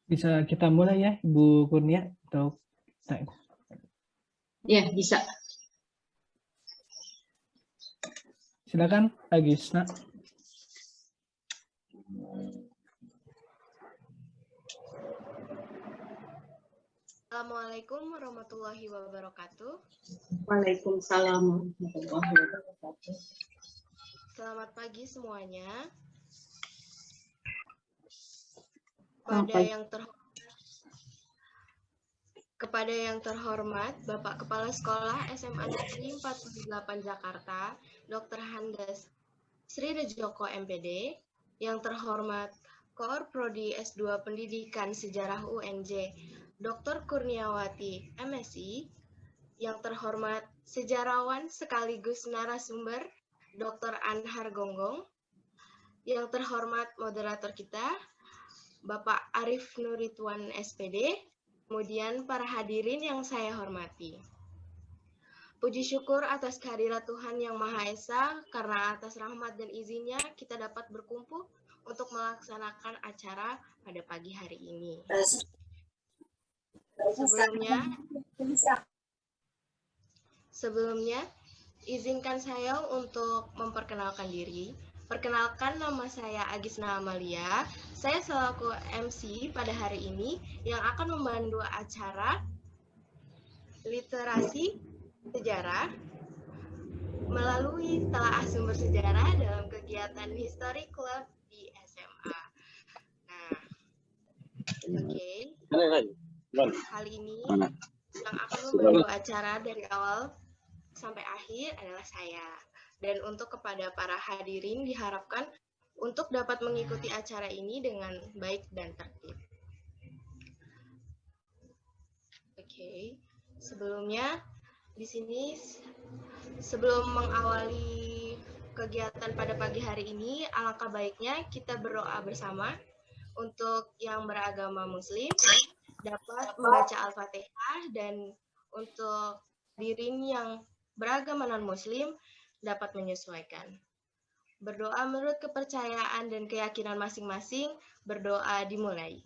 Bisa kita mulai ya, Ibu Kurnia atau ya bisa. Silakan, Agisna. Assalamualaikum warahmatullahi wabarakatuh. Waalaikumsalam warahmatullahi wabarakatuh. Selamat pagi semuanya. Kepada yang terhormat Bapak Kepala Sekolah SMA Negeri 48 Jakarta, Dr. Handes Sri Rejoko MPD, yang terhormat Koor Prodi S2 Pendidikan Sejarah UNJ, Dr. Kurniawati MSI, yang terhormat sejarawan sekaligus narasumber Dr. Anhar Gonggong, yang terhormat moderator kita Bapak Arif Nuritwan SPD, kemudian para hadirin yang saya hormati. Puji syukur atas kehadirat Tuhan Yang Maha Esa, karena atas rahmat dan izinnya kita dapat berkumpul untuk melaksanakan acara pada pagi hari ini. Sebelumnya, izinkan saya untuk memperkenalkan diri. Perkenalkan, nama saya Agisna Amalia. Saya selaku MC pada hari ini yang akan memandu acara literasi sejarah melalui telaah sumber sejarah dalam kegiatan History Club di SMA. Nah, oke. Kali ini yang akan memandu acara dari awal sampai akhir adalah saya. Dan untuk kepada para hadirin diharapkan untuk dapat mengikuti acara ini dengan baik dan tertib. Oke, sebelumnya di sini sebelum mengawali kegiatan pada pagi hari ini, alangkah baiknya kita berdoa bersama untuk yang beragama Muslim dapat membaca Al-Fatihah, dan untuk hadirin yang beragama non-Muslim dapat menyesuaikan. Berdoa menurut kepercayaan dan keyakinan masing-masing. Berdoa dimulai.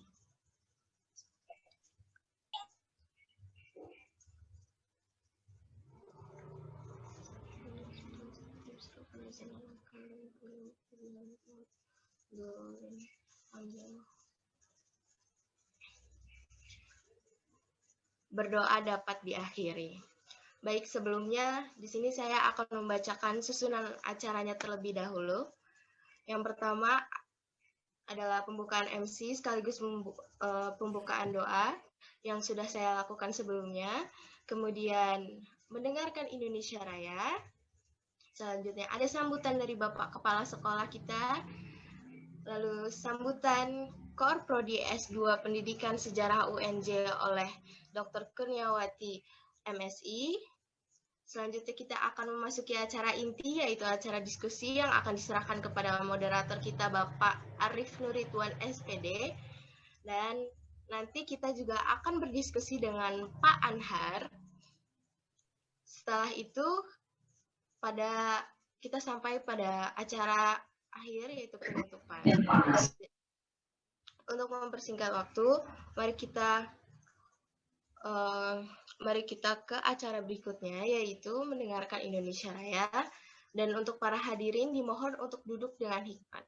Berdoa dapat diakhiri. Baik, sebelumnya di sini saya akan membacakan susunan acaranya terlebih dahulu. Yang pertama adalah pembukaan MC sekaligus pembukaan doa yang sudah saya lakukan sebelumnya. Kemudian mendengarkan Indonesia Raya. Selanjutnya ada sambutan dari Bapak Kepala Sekolah kita. Lalu sambutan Koor Prodi S2 Pendidikan Sejarah UNJ oleh Dr. Kurniawati MSI. Selanjutnya kita akan memasuki acara inti, yaitu acara diskusi yang akan diserahkan kepada moderator kita Bapak Arif Nuritwan SPD. Dan nanti kita juga akan berdiskusi dengan Pak Anhar. Setelah itu kita sampai pada acara akhir, yaitu penutupan. Untuk mempersingkat waktu, mari kita ke acara berikutnya, yaitu mendengarkan Indonesia Raya. Dan untuk para hadirin dimohon untuk duduk dengan hikmat.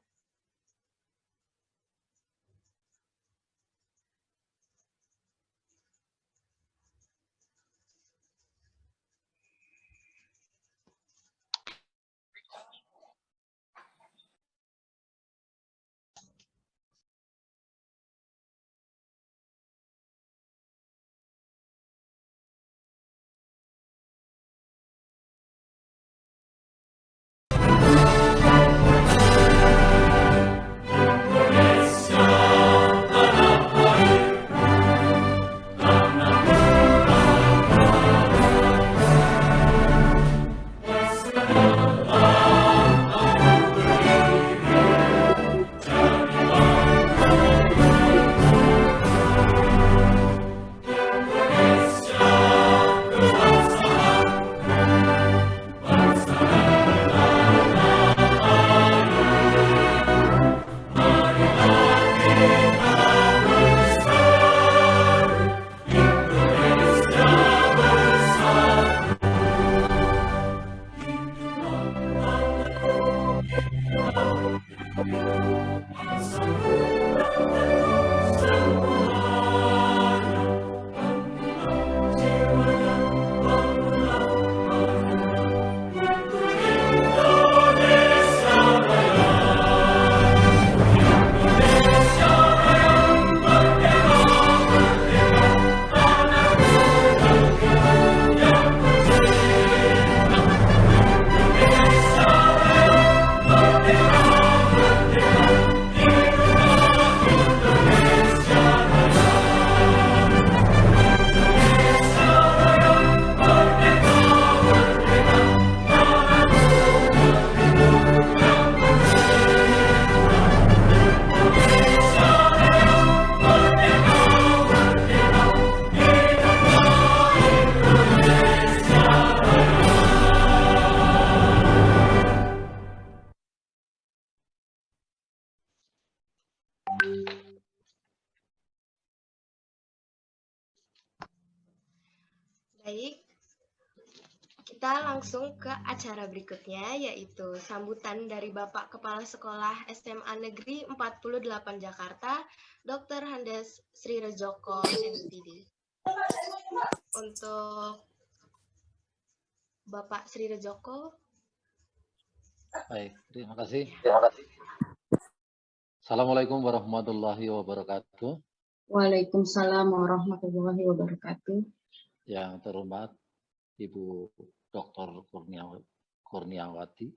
Baik, kita langsung ke acara berikutnya, yaitu sambutan dari Bapak Kepala Sekolah SMA Negeri 48 Jakarta, Dr. Handes Sri Rejoko, MPD. Untuk Bapak Sri Rejoko. Baik, terima kasih. Assalamualaikum warahmatullahi wabarakatuh. Waalaikumsalam warahmatullahi wabarakatuh. Yang terhormat Ibu Dr. Kurniawati,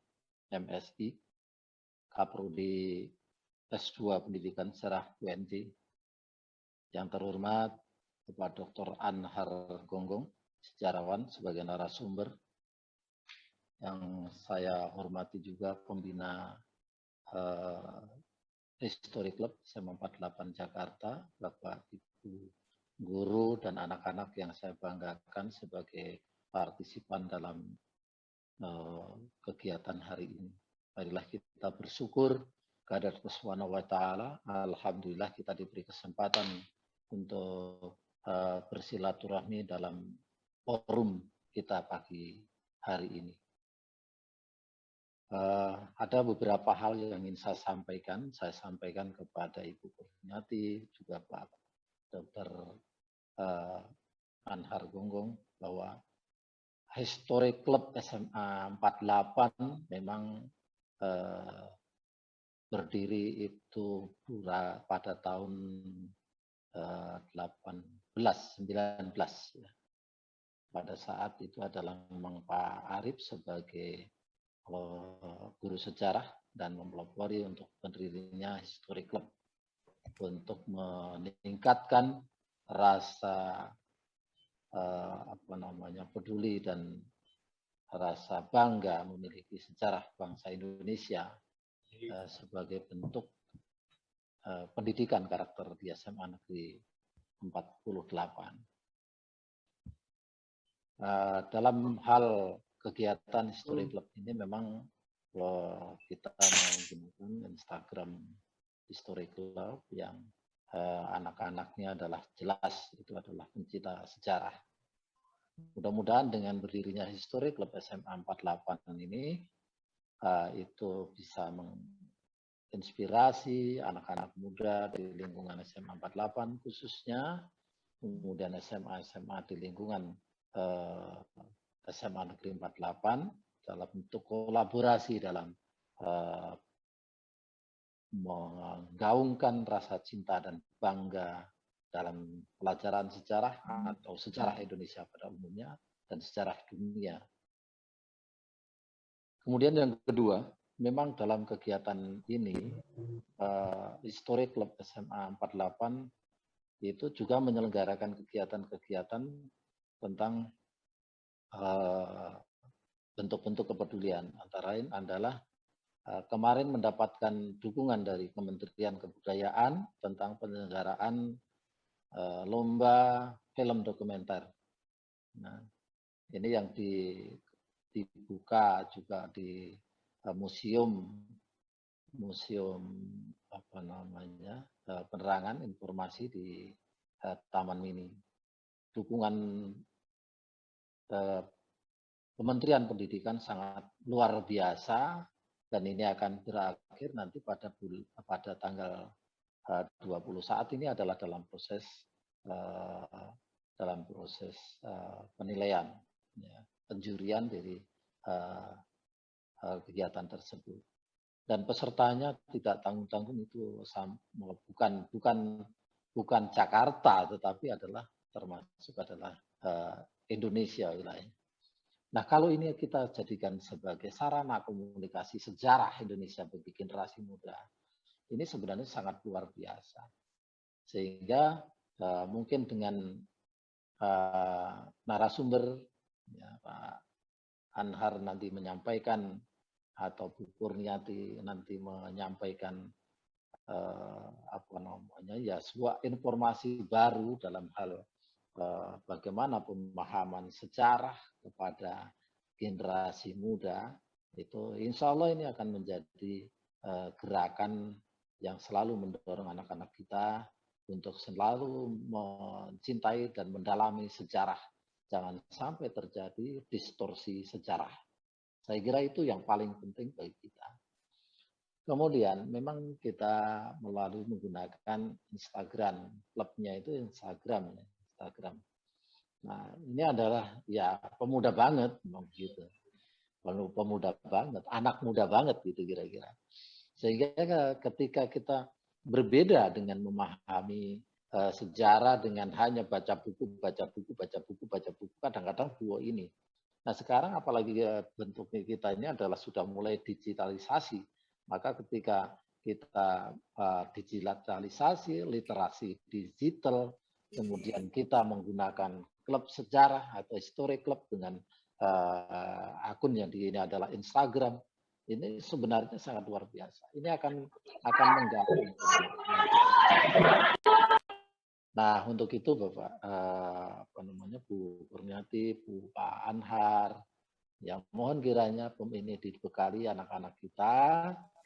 MSI, Kaprodi S2 Pendidikan Sejarah UNJ. Yang terhormat Bapak Dr. Anhar Gonggong, sejarawan sebagai narasumber. Yang saya hormati juga pembina History Club SMA 48 Jakarta, Bapak Ibu guru dan anak-anak yang saya banggakan sebagai partisipan dalam kegiatan hari ini. Marilah kita bersyukur kepada Allah Subhanahu wa Ta'ala. Alhamdulillah kita diberi kesempatan untuk bersilaturahmi dalam forum kita pagi hari ini. Ada beberapa hal yang ingin saya sampaikan kepada Ibu Kurniawati, juga Pak Dr. Anhar Gonggong, bahwa History Club SMA 48 memang berdiri itu pada tahun 19. Ya. Pada saat itu adalah memang Pak Arif sebagai guru sejarah dan mempelopori untuk berdirinya History Club untuk meningkatkan rasa peduli dan rasa bangga memiliki sejarah bangsa Indonesia sebagai bentuk pendidikan karakter di SMA Negeri 48. Dalam hal kegiatan History Club ini memang kita menggunakan Instagram History Club yang anak-anaknya adalah jelas itu adalah pencinta sejarah. Mudah-mudahan dengan berdirinya History Club SMA 48 ini itu bisa menginspirasi anak-anak muda di lingkungan SMA 48 khususnya, kemudian SMA di lingkungan SMA Negeri 48 dalam bentuk kolaborasi dalam menggaungkan rasa cinta dan bangga dalam pelajaran sejarah atau sejarah Indonesia pada umumnya dan sejarah dunia. Kemudian yang kedua, memang dalam kegiatan ini History Club SMA 48 itu juga menyelenggarakan kegiatan-kegiatan tentang bentuk-bentuk kepedulian. Antara lain adalah kemarin mendapatkan dukungan dari Kementerian Kebudayaan tentang penyelenggaraan lomba film dokumenter. Nah, ini yang dibuka juga di museum penerangan informasi di Taman Mini. Dukungan Kementerian Pendidikan sangat luar biasa dan ini akan berakhir nanti pada tanggal 20. Saat ini adalah dalam proses penilaian, ya, penjurian dari kegiatan tersebut. Dan pesertanya tidak tanggung-tanggung itu bukan Jakarta, tetapi adalah termasuk adalah Indonesia wilayahnya. Nah, kalau ini kita jadikan sebagai sarana komunikasi sejarah Indonesia bagi generasi muda, ini sebenarnya sangat luar biasa. Sehingga mungkin dengan narasumber, ya, Pak Anhar nanti menyampaikan atau Bu Kurniawati nanti menyampaikan sebuah informasi baru dalam hal bagaimana pemahaman sejarah kepada generasi muda, itu insya Allah ini akan menjadi gerakan yang selalu mendorong anak-anak kita untuk selalu mencintai dan mendalami sejarah jangan sampai terjadi distorsi sejarah. Saya kira itu yang paling penting bagi kita. Kemudian memang kita melalui menggunakan Instagram, klubnya itu Instagram. Nah, ini adalah ya pemuda banget, memang gitu. Pemuda banget, anak muda banget gitu kira-kira. Sehingga ketika kita berbeda dengan memahami sejarah dengan hanya baca buku, kadang-kadang dua ini. Nah sekarang apalagi bentuknya kita ini adalah sudah mulai digitalisasi, maka ketika kita digitalisasi, literasi digital, kemudian kita menggunakan klub sejarah atau history club dengan akun yang ini adalah Instagram, ini sebenarnya sangat luar biasa. Ini akan menggali. Nah, untuk itu Bapak Bu Kurniati, Pak Anhar, yang mohon kiranya ini dibekali anak-anak kita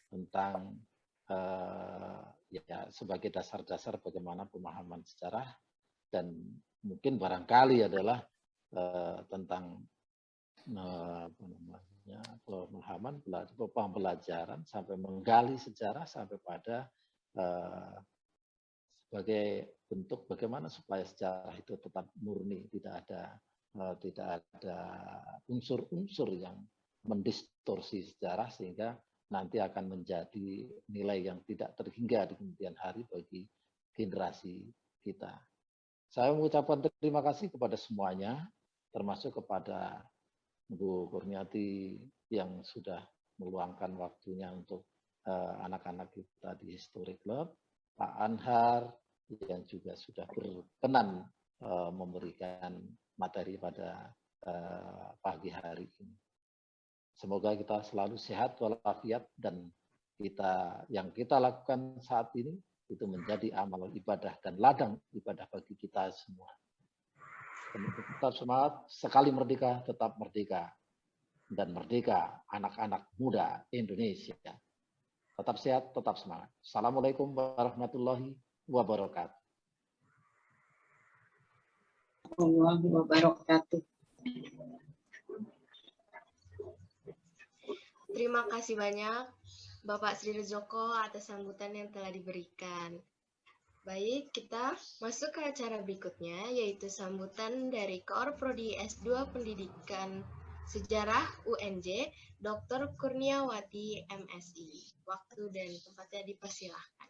tentang ya sebagai dasar-dasar bagaimana pemahaman sejarah, dan mungkin barangkali adalah tentang pemahaman pembelajaran sampai menggali sejarah sampai pada sebagai bentuk bagaimana supaya sejarah itu tetap murni, tidak ada unsur-unsur yang mendistorsi sejarah sehingga nanti akan menjadi nilai yang tidak terhingga di kemudian hari bagi generasi kita. Saya mengucapkan terima kasih kepada semuanya, termasuk kepada Bu Kurniati yang sudah meluangkan waktunya untuk anak-anak kita di History Club, Pak Anhar yang juga sudah berkenan memberikan materi pada pagi hari ini. Semoga kita selalu sehat walafiat dan yang kita lakukan saat ini itu menjadi amal ibadah dan ladang ibadah bagi kita semua. Tetap semangat, sekali merdeka, tetap merdeka. Dan merdeka anak-anak muda Indonesia. Tetap sehat, tetap semangat. Assalamualaikum warahmatullahi wabarakatuh. Terima kasih banyak Bapak Sri Rejoko atas sambutan yang telah diberikan. Baik, kita masuk ke acara berikutnya, yaitu sambutan dari Koor Prodi S2 Pendidikan Sejarah UNJ, Dr. Kurniawati MSI. Waktu dan tempatnya dipersilahkan.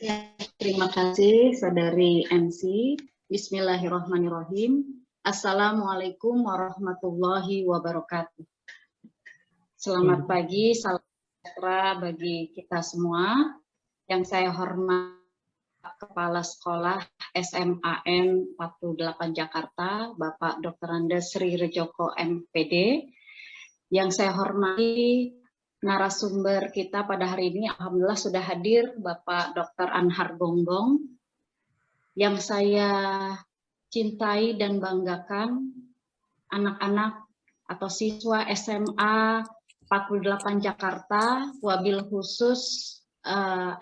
Ya, terima kasih Saudari MC. Bismillahirrahmanirrahim. Assalamualaikum warahmatullahi wabarakatuh. Selamat pagi, salam sejahtera bagi kita semua. Yang saya hormati Kepala Sekolah SMAN 48 Jakarta, Bapak Dr. Andes Sri Rejoko MPD. Yang saya hormati narasumber kita pada hari ini, alhamdulillah sudah hadir Bapak Dr. Anhar Gonggong. Yang saya cintai dan banggakan, anak-anak atau siswa SMA 48 Jakarta, wabil khusus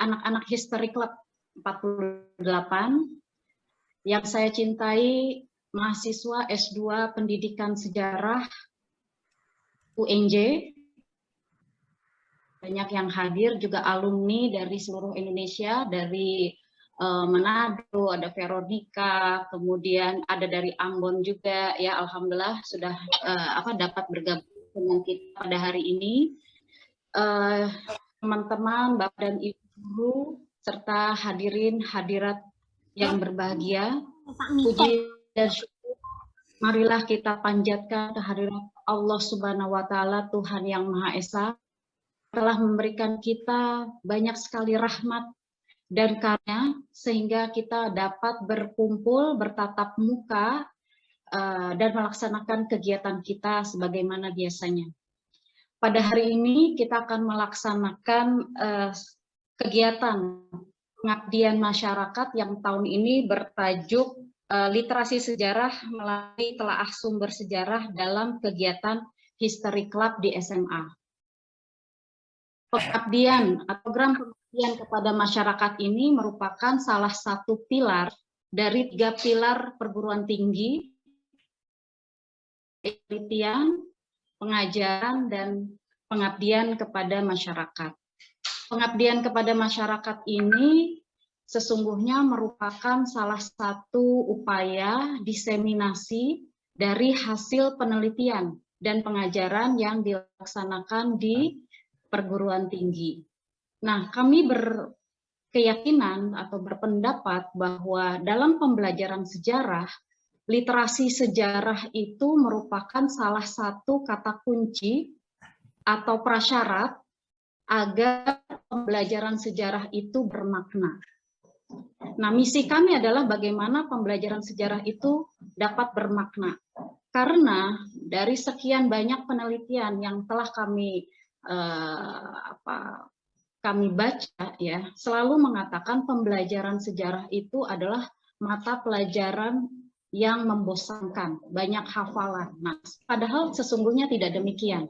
anak-anak History Club 48, yang saya cintai mahasiswa S2 Pendidikan Sejarah UNJ, banyak yang hadir juga alumni dari seluruh Indonesia, dari Manado, ada Veronica, kemudian ada dari Ambon juga, ya alhamdulillah sudah dapat bergabung dengan kita pada hari ini. Teman-teman, Bapak dan Ibu guru, serta hadirin hadirat yang berbahagia, puji dan syukur marilah kita panjatkan kehadirat Allah Subhanahu wa Ta'ala, Tuhan yang Maha Esa, telah memberikan kita banyak sekali rahmat dan karunia sehingga kita dapat berkumpul, bertatap muka, dan melaksanakan kegiatan kita sebagaimana biasanya. Pada hari ini kita akan melaksanakan kegiatan pengabdian masyarakat yang tahun ini bertajuk literasi sejarah melalui telaah sumber sejarah dalam kegiatan History Club di SMA. Pengabdian atau program pengabdian kepada masyarakat ini merupakan salah satu pilar dari 3 pilar perguruan tinggi, penelitian, pengajaran, dan pengabdian kepada masyarakat. Pengabdian kepada masyarakat ini sesungguhnya merupakan salah satu upaya diseminasi dari hasil penelitian dan pengajaran yang dilaksanakan di perguruan tinggi. Nah, kami berkeyakinan atau berpendapat bahwa dalam pembelajaran sejarah, literasi sejarah itu merupakan salah satu kata kunci atau prasyarat agar pembelajaran sejarah itu bermakna. Nah, misi kami adalah bagaimana pembelajaran sejarah itu dapat bermakna. Karena dari sekian banyak penelitian yang telah kami baca, ya, selalu mengatakan pembelajaran sejarah itu adalah mata pelajaran yang membosankan, banyak hafalan. Nah, padahal sesungguhnya tidak demikian.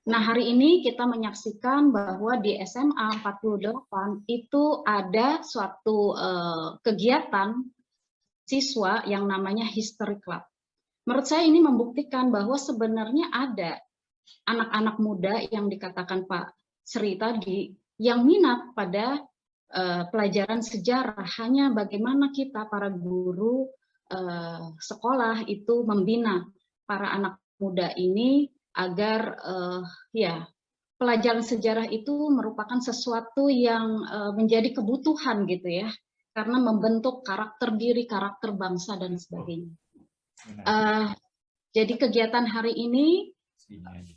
Nah, hari ini kita menyaksikan bahwa di SMA 48 itu ada suatu kegiatan siswa yang namanya History Club. Menurut saya ini membuktikan bahwa sebenarnya ada anak-anak muda yang dikatakan Pak Sri tadi yang minat pada pelajaran sejarah. Hanya bagaimana kita para guru sekolah itu membina para anak muda ini agar pelajaran sejarah itu merupakan sesuatu yang menjadi kebutuhan gitu ya, karena membentuk karakter diri, karakter bangsa dan sebagainya. Jadi kegiatan hari ini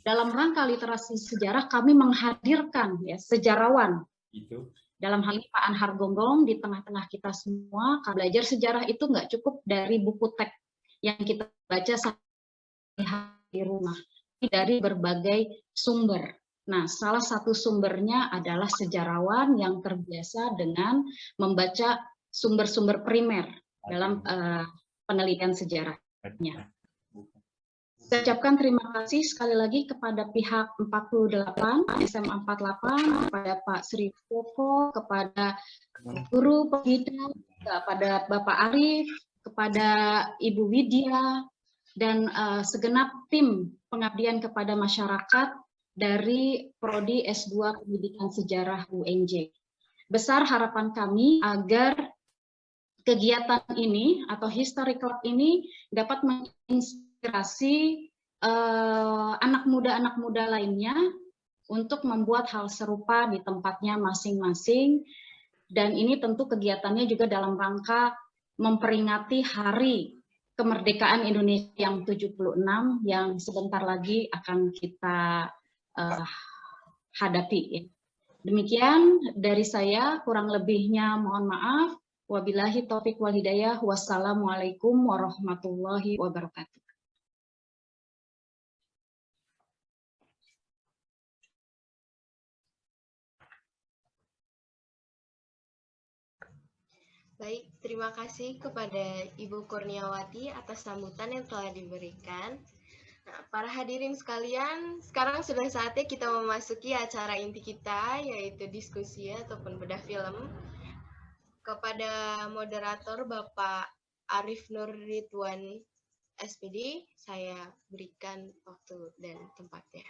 dalam rangka literasi sejarah kami menghadirkan ya sejarawan. Dalam hal ini Pak Anhar Gonggong di tengah-tengah kita semua. Belajar sejarah itu nggak cukup dari buku teks yang kita baca di rumah, dari berbagai sumber. Nah, salah satu sumbernya adalah sejarawan yang terbiasa dengan membaca sumber-sumber primer dalam penelitian sejarahnya. Saya ucapkan terima kasih sekali lagi kepada pihak 48, SMA 48, kepada Pak Sri Koko, kepada guru pembina, kepada Bapak Arif, kepada Ibu Widya, dan segenap tim pengabdian kepada masyarakat dari Prodi S2 Pendidikan Sejarah UNJ. Besar harapan kami agar kegiatan ini atau History Club ini dapat menginspirasi anak muda lainnya untuk membuat hal serupa di tempatnya masing-masing. Dan ini tentu kegiatannya juga dalam rangka memperingati Hari Kemerdekaan Indonesia yang 76 yang sebentar lagi akan kita hadapi. Demikian dari saya, kurang lebihnya mohon maaf. Wabillahi taufiq wal hidayah. Wassalamualaikum warahmatullahi wabarakatuh. Baik, terima kasih kepada Ibu Kurniawati atas sambutan yang telah diberikan. Nah, para hadirin sekalian, sekarang sudah saatnya kita memasuki acara inti kita, yaitu diskusi ataupun bedah film. Kepada moderator Bapak Arif Nur Ridwan SPD, saya berikan waktu dan tempatnya.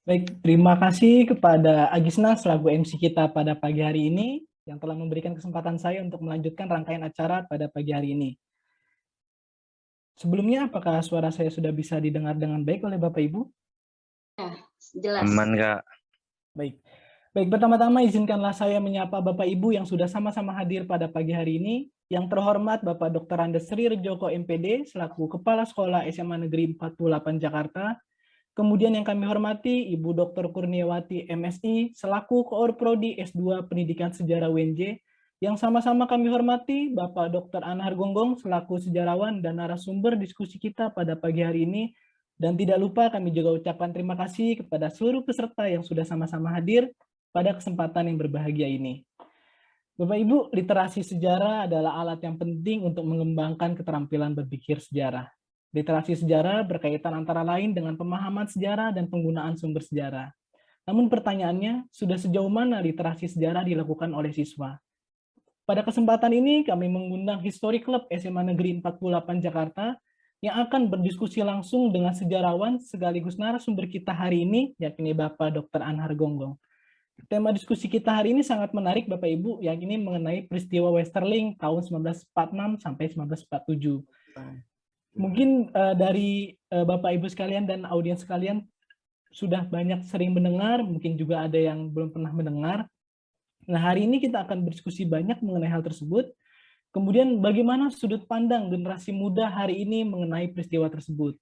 Baik, terima kasih kepada Agisna selaku MC kita pada pagi hari ini yang telah memberikan kesempatan saya untuk melanjutkan rangkaian acara pada pagi hari ini. Sebelumnya, apakah suara saya sudah bisa didengar dengan baik oleh Bapak Ibu? Ya, jelas. Aman, Kak. Baik. Baik, pertama-tama izinkanlah saya menyapa Bapak Ibu yang sudah sama-sama hadir pada pagi hari ini. Yang terhormat Bapak Dr. Andes Sri Rejoko MPD selaku Kepala Sekolah SMA Negeri 48 Jakarta. Kemudian yang kami hormati Ibu Dr. Kurniawati MSI selaku Koor Prodi S2 Pendidikan Sejarah UNJ. Yang sama-sama kami hormati Bapak Dr. Anhar Gonggong selaku sejarawan dan narasumber diskusi kita pada pagi hari ini. Dan tidak lupa kami juga ucapkan terima kasih kepada seluruh peserta yang sudah sama-sama hadir pada kesempatan yang berbahagia ini. Bapak Ibu, literasi sejarah adalah alat yang penting untuk mengembangkan keterampilan berpikir sejarah. Literasi sejarah berkaitan antara lain dengan pemahaman sejarah dan penggunaan sumber sejarah. Namun pertanyaannya, sudah sejauh mana literasi sejarah dilakukan oleh siswa? Pada kesempatan ini kami mengundang History Club SMA Negeri 48 Jakarta yang akan berdiskusi langsung dengan sejarawan sekaligus narasumber kita hari ini, yakni Bapak Dr. Anhar Gonggong. Tema diskusi kita hari ini sangat menarik Bapak Ibu, yakni mengenai peristiwa Westerling tahun 1946 sampai 1947. Mungkin dari Bapak Ibu sekalian dan audiens sekalian sudah banyak sering mendengar, mungkin juga ada yang belum pernah mendengar. Nah, hari ini kita akan berdiskusi banyak mengenai hal tersebut. Kemudian bagaimana sudut pandang generasi muda hari ini mengenai peristiwa tersebut.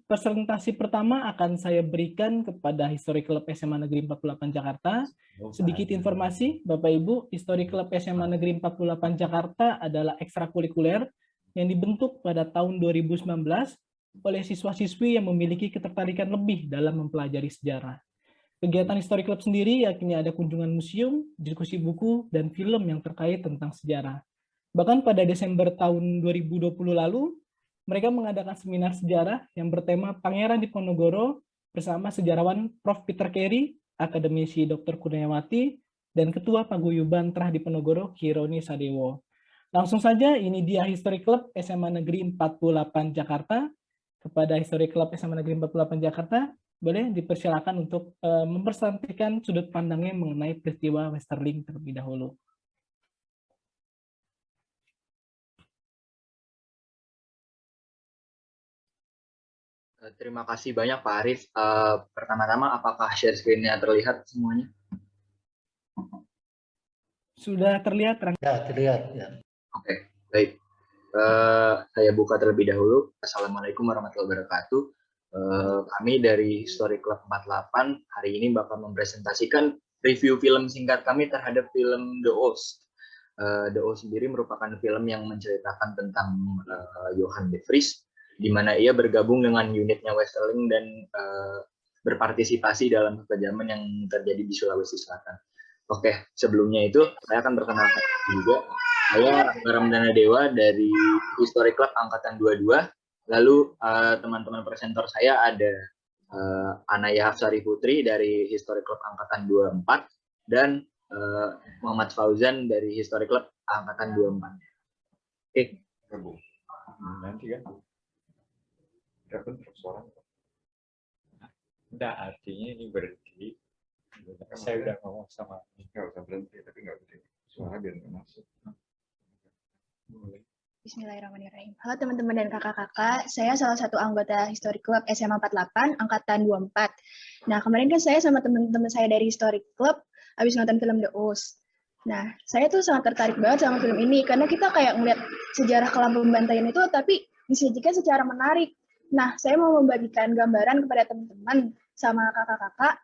Presentasi pertama akan saya berikan kepada History Club SMA Negeri 48 Jakarta. Sedikit informasi, Bapak Ibu, History Club SMA Negeri 48 Jakarta adalah ekstrakurikuler yang dibentuk pada tahun 2019 oleh siswa-siswi yang memiliki ketertarikan lebih dalam mempelajari sejarah. Kegiatan History Club sendiri yakni ada kunjungan museum, diskusi buku, dan film yang terkait tentang sejarah. Bahkan pada Desember tahun 2020 lalu, mereka mengadakan seminar sejarah yang bertema Pangeran Diponegoro bersama sejarawan Prof. Peter Carey, akademisi Dr. Kurniawati, dan Ketua Paguyuban Trah Diponegoro, Kironi Sadewo. Langsung saja, ini dia History Club SMA Negeri 48 Jakarta. Kepada History Club SMA Negeri 48 Jakarta, boleh dipersilakan untuk mempresentasikan sudut pandangnya mengenai peristiwa Westerling terlebih dahulu. Terima kasih banyak Pak Arif. Pertama-tama, apakah share screen-nya terlihat semuanya? Sudah terlihat? Ya, terlihat. Ya. Oke, baik. Saya buka terlebih dahulu. Assalamualaikum warahmatullahi wabarakatuh. Kami dari History Club 48 hari ini bakal mempresentasikan review film singkat kami terhadap film The Oath. The Oath sendiri merupakan film yang menceritakan tentang Johan de Vries, di mana ia bergabung dengan unitnya Westerling dan berpartisipasi dalam kekejaman yang terjadi di Sulawesi Selatan. Oke, sebelumnya itu saya akan perkenalkan juga. Saya Ramdana Dewa dari History Club Angkatan 22. Lalu teman-teman presenter saya ada Anaya Hafsari Putri dari History Club Angkatan 24 dan Muhammad Fauzan dari History Club Angkatan 24. Oke. Nanti kan. Suara. Enggak, artinya ini berhenti. Saya udah ngomong sama nggak usah berhenti, tapi nggak berhenti. Suara biar nggak masuk. Bismillahirrahmanirrahim. Halo teman-teman dan kakak-kakak, saya salah satu anggota History Club SMA 48, Angkatan 24. Nah, kemarin kan saya sama teman-teman saya dari History Club habis nonton film The Oath. Nah, saya tuh sangat tertarik banget sama film ini, karena kita kayak ngeliat sejarah kelam pembantaian itu, tapi disajikan secara menarik. Nah, saya mau membagikan gambaran kepada teman-teman sama kakak-kakak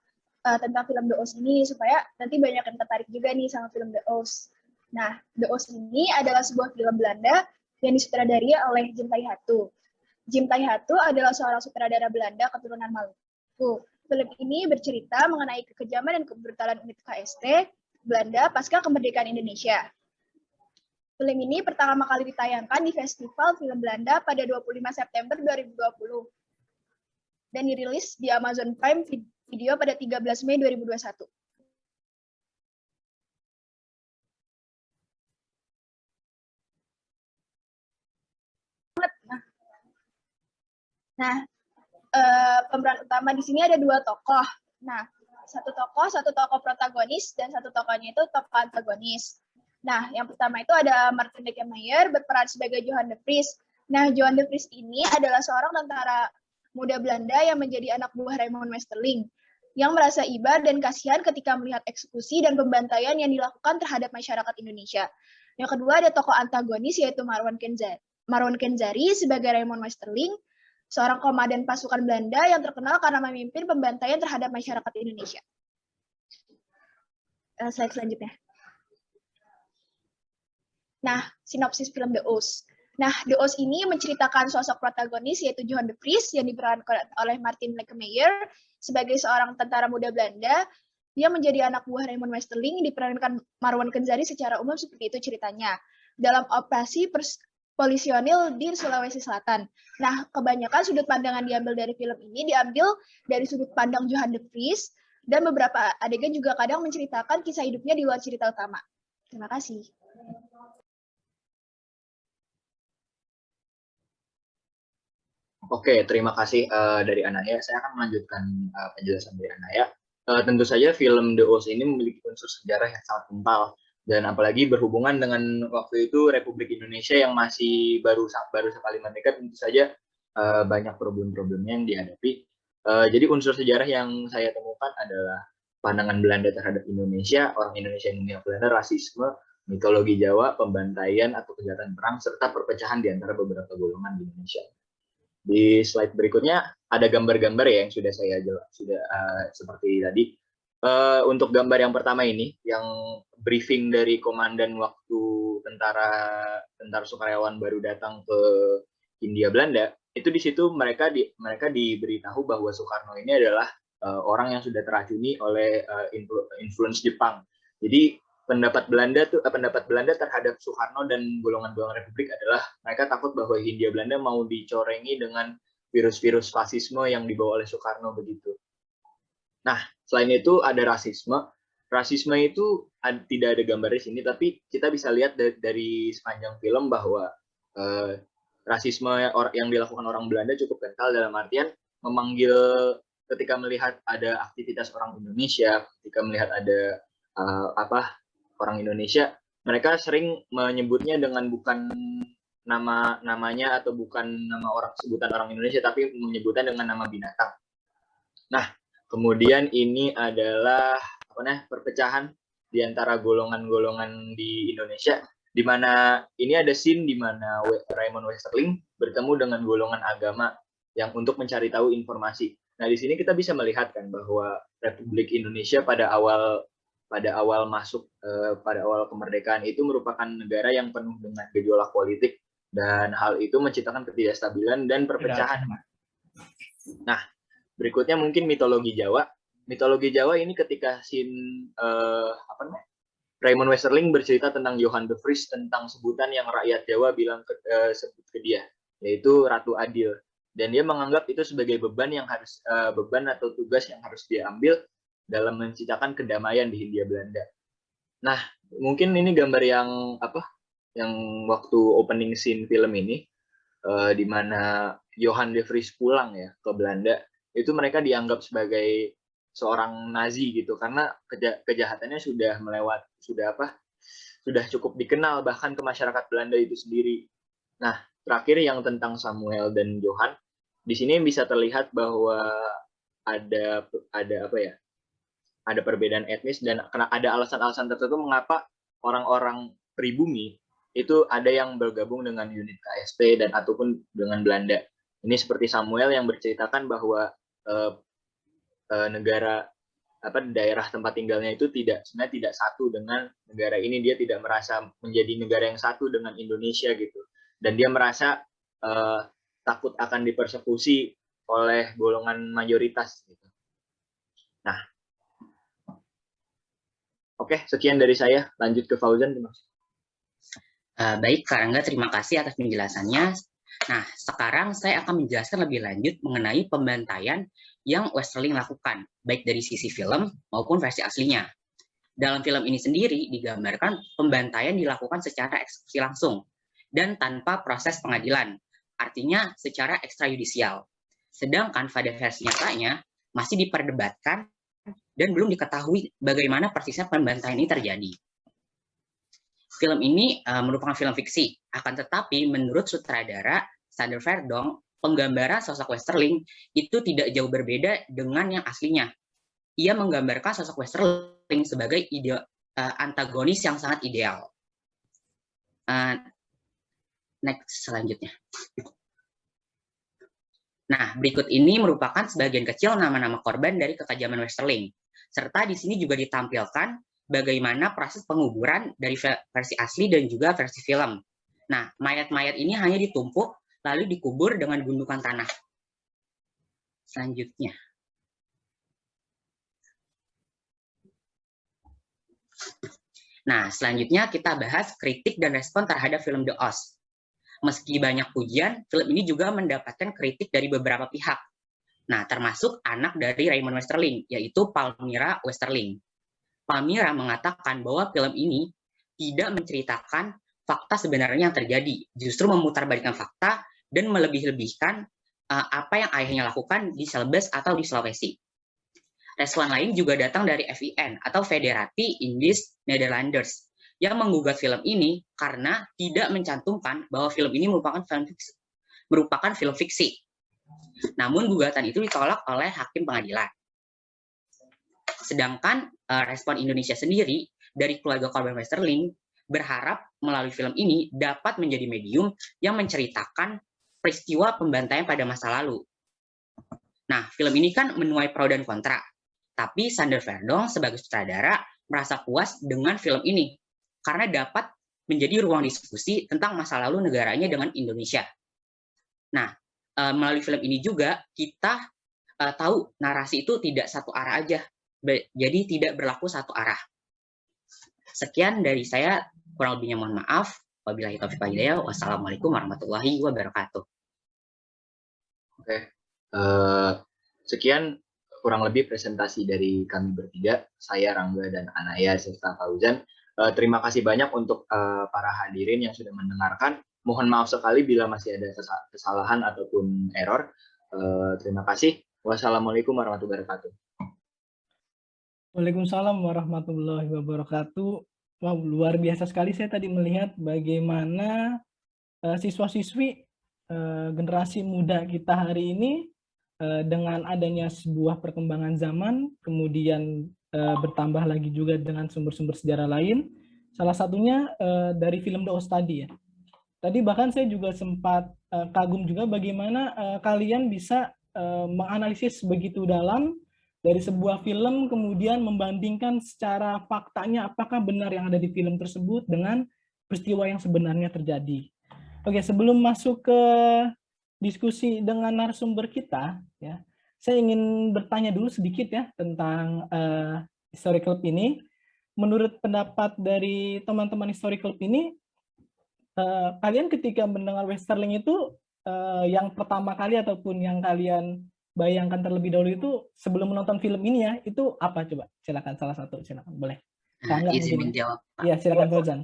tentang film The Oath ini, supaya nanti banyak yang tertarik juga nih sama film The Oath. Nah, The Oath ini adalah sebuah film Belanda yang disutradari oleh Jim Taihattu. Jim Taihattu adalah seorang sutradara Belanda keturunan Maluku. Film ini bercerita mengenai kekejaman dan kebrutalan unit KST Belanda pasca kemerdekaan Indonesia. Film ini pertama kali ditayangkan di Festival Film Belanda pada 25 September 2020 dan dirilis di Amazon Prime Video pada 13 Mei 2021. Nah, pemeran utama di sini ada dua tokoh. Nah, satu tokoh protagonis dan satu tokohnya itu tokoh antagonis. Nah, yang pertama itu ada Martin Lekkemeyer berperan sebagai Johan de Vries. Nah, Johan de Vries ini adalah seorang tentara muda Belanda yang menjadi anak buah Raymond Westerling, yang merasa iba dan kasihan ketika melihat eksekusi dan pembantaian yang dilakukan terhadap masyarakat Indonesia. Yang kedua ada tokoh antagonis yaitu Marwan Kenzari sebagai Raymond Westerling, seorang komandan pasukan Belanda yang terkenal karena memimpin pembantaian terhadap masyarakat Indonesia. Slide selanjutnya. Nah, sinopsis film The Oath. Nah, The Oath ini menceritakan sosok protagonis yaitu Johan de Vries yang diperankan oleh Martin Lekkemeyer sebagai seorang tentara muda Belanda yang menjadi anak buah Raymond Westerling, diperankan Marwan Kenzari secara umum seperti itu ceritanya. Dalam operasi polisionil di Sulawesi Selatan. Nah, kebanyakan sudut pandang yang diambil dari film ini diambil dari sudut pandang Johan de Vries Dan beberapa adegan juga kadang menceritakan kisah hidupnya di luar cerita utama. Terima kasih. Oke, terima kasih dari Anaya. Saya akan melanjutkan penjelasan dari Anaya. Tentu saja film The Oz ini memiliki unsur sejarah yang sangat kental, dan apalagi berhubungan dengan waktu itu Republik Indonesia yang masih baru sekali merdeka, tentu saja banyak problem-problemnya yang dihadapi. Jadi unsur sejarah yang saya temukan adalah pandangan Belanda terhadap Indonesia, orang Indonesia yang memihak Belanda, rasisme, mitologi Jawa, pembantaian atau kejahatan perang, serta perpecahan di antara beberapa golongan di Indonesia. Di slide berikutnya ada gambar-gambar ya yang sudah saya seperti tadi. Untuk gambar yang pertama ini, yang briefing dari komandan waktu tentara sukarelawan baru datang ke Hindia Belanda, itu di situ mereka diberitahu bahwa Soekarno ini adalah orang yang sudah teracuni oleh influence Jepang. Jadi pendapat Belanda terhadap Soekarno dan golongan-golongan Republik adalah mereka takut bahwa Hindia Belanda mau dicorengi dengan virus-virus fasisme yang dibawa oleh Soekarno begitu. Nah, selain itu ada rasisme. Rasisme itu tidak ada gambar di sini, tapi kita bisa lihat dari sepanjang film bahwa rasisme yang dilakukan orang Belanda cukup kental, dalam artian memanggil ketika melihat ada aktivitas orang Indonesia, ketika melihat ada orang Indonesia, mereka sering menyebutnya dengan bukan namanya atau bukan sebutan orang Indonesia, tapi menyebutnya dengan nama binatang. Nah, kemudian ini adalah perpecahan di antara golongan-golongan di Indonesia, di mana ini ada scene di mana Raymond Westerling bertemu dengan golongan agama yang untuk mencari tahu informasi. Nah, di sini kita bisa melihat kan bahwa Republik Indonesia pada awal kemerdekaan itu merupakan negara yang penuh dengan gejolak politik, dan hal itu menciptakan ketidakstabilan dan perpecahan. Nah, berikutnya mungkin mitologi Jawa. Mitologi Jawa ini ketika scene Raymond Westerling bercerita tentang Johan de Vries, tentang sebutan yang rakyat Jawa bilang sebut ke dia, yaitu Ratu Adil, dan dia menganggap itu sebagai beban atau tugas yang harus dia ambil dalam menciptakan kedamaian di Hindia Belanda. Nah, mungkin ini gambar yang waktu opening scene film ini, di mana Johan de Vries pulang ya ke Belanda, itu mereka dianggap sebagai seorang Nazi gitu, karena kejahatannya sudah cukup dikenal bahkan ke masyarakat Belanda itu sendiri. Nah, terakhir yang tentang Samuel dan Johan, di sini bisa terlihat bahwa ada perbedaan etnis, dan karena ada alasan-alasan tertentu mengapa orang-orang pribumi itu ada yang bergabung dengan unit KSP dan ataupun dengan Belanda. Ini seperti Samuel yang berceritakan bahwa daerah tempat tinggalnya itu sebenarnya tidak satu dengan negara ini. Dia tidak merasa menjadi negara yang satu dengan Indonesia gitu, dan dia merasa takut akan dipersekusi oleh golongan mayoritas gitu. Nah, oke, sekian dari saya. Lanjut ke Fauzan. Baik, Kak Rangga, terima kasih atas penjelasannya. Nah, sekarang saya akan menjelaskan lebih lanjut mengenai pembantaian yang Westerling lakukan, baik dari sisi film maupun versi aslinya. Dalam film ini sendiri digambarkan pembantaian dilakukan secara eksekusi langsung dan tanpa proses pengadilan, artinya secara ekstrayudisial. Sedangkan pada versi nyatanya masih diperdebatkan dan belum diketahui bagaimana persisnya pembantaian ini terjadi. Film ini merupakan film fiksi, akan tetapi menurut sutradara Sander Verdonk, penggambaran sosok Westerling itu tidak jauh berbeda dengan yang aslinya. Ia menggambarkan sosok Westerling sebagai antagonis yang sangat ideal. Next, selanjutnya. Nah, berikut ini merupakan sebagian kecil nama-nama korban dari kekejaman Westerling. Serta di sini juga ditampilkan bagaimana proses penguburan dari versi asli dan juga versi film. Nah, mayat-mayat ini hanya ditumpuk lalu dikubur dengan gundukan tanah. Selanjutnya. Nah, selanjutnya kita bahas kritik dan respon terhadap film The Oz. Meski banyak pujian, film ini juga mendapatkan kritik dari beberapa pihak. Nah, termasuk anak dari Raymond Westerling, yaitu Palmira Westerling. Palmira mengatakan bahwa film ini tidak menceritakan fakta sebenarnya yang terjadi, justru memutarbalikkan fakta dan melebih-lebihkan apa yang ayahnya lakukan di Celebes atau di Sulawesi. Respon lain juga datang dari FIN atau Federati Indisch Nederlanders yang menggugat film ini karena tidak mencantumkan bahwa film ini merupakan film fiksi. Namun gugatan itu ditolak oleh hakim pengadilan. Sedangkan respon Indonesia sendiri dari keluarga korban Westerling berharap melalui film ini dapat menjadi medium yang menceritakan peristiwa pembantaian pada masa lalu. Nah, film ini kan menuai pro dan kontra. Tapi Sander Verdonk sebagai sutradara merasa puas dengan film ini karena dapat menjadi ruang diskusi tentang masa lalu negaranya dengan Indonesia. Nah, melalui film ini juga kita tahu narasi itu tidak satu arah aja, jadi tidak berlaku satu arah. Sekian dari saya, kurang lebihnya mohon maaf. Wabillahi taufiq wal hidayah. Wassalamualaikum warahmatullahi wabarakatuh. Oke, sekian kurang lebih presentasi dari kami bertiga, saya Rangga dan Anaya serta Fauzan. Terima kasih banyak untuk para hadirin yang sudah mendengarkan. Mohon maaf sekali bila masih ada kesalahan ataupun error. Terima kasih. Wassalamualaikum warahmatullahi wabarakatuh. Waalaikumsalam warahmatullahi wabarakatuh. Wow, luar biasa sekali saya tadi melihat bagaimana siswa-siswi generasi muda kita hari ini dengan adanya sebuah perkembangan zaman, kemudian bertambah lagi juga dengan sumber-sumber sejarah lain. Salah satunya dari film The Oz tadi ya. Tadi bahkan saya juga sempat kagum juga bagaimana kalian bisa menganalisis begitu dalam dari sebuah film, kemudian membandingkan secara faktanya apakah benar yang ada di film tersebut dengan peristiwa yang sebenarnya terjadi. Oke, sebelum masuk ke diskusi dengan narasumber kita, ya, saya ingin bertanya dulu sedikit ya tentang History Club ini. Menurut pendapat dari teman-teman History Club ini, kalian ketika mendengar Westerling itu yang pertama kali ataupun yang kalian bayangkan terlebih dahulu itu sebelum menonton film ini ya, itu apa coba? Silakan salah satu, silakan boleh. Izin menjawab. Ya, silakan Fauzan.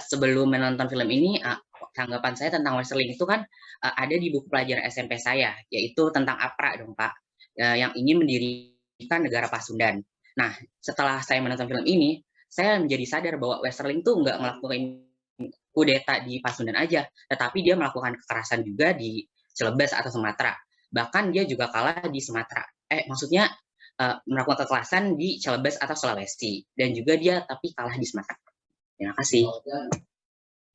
Sebelum menonton film ini, tanggapan saya tentang Westerling itu kan ada di buku pelajaran SMP saya, yaitu tentang APRA dong Pak, yang ingin mendirikan negara Pasundan. Nah, setelah saya menonton film ini, saya menjadi sadar bahwa Westerling tuh nggak melakukan kudeta di Pasundan aja, tetapi dia melakukan kekerasan juga di Celebes atau Sumatera. Bahkan dia juga kalah di Sumatera. Maksudnya melakukan kekerasan di Celebes atau Sulawesi. Dan juga dia tapi kalah di Sumatera. Terima kasih.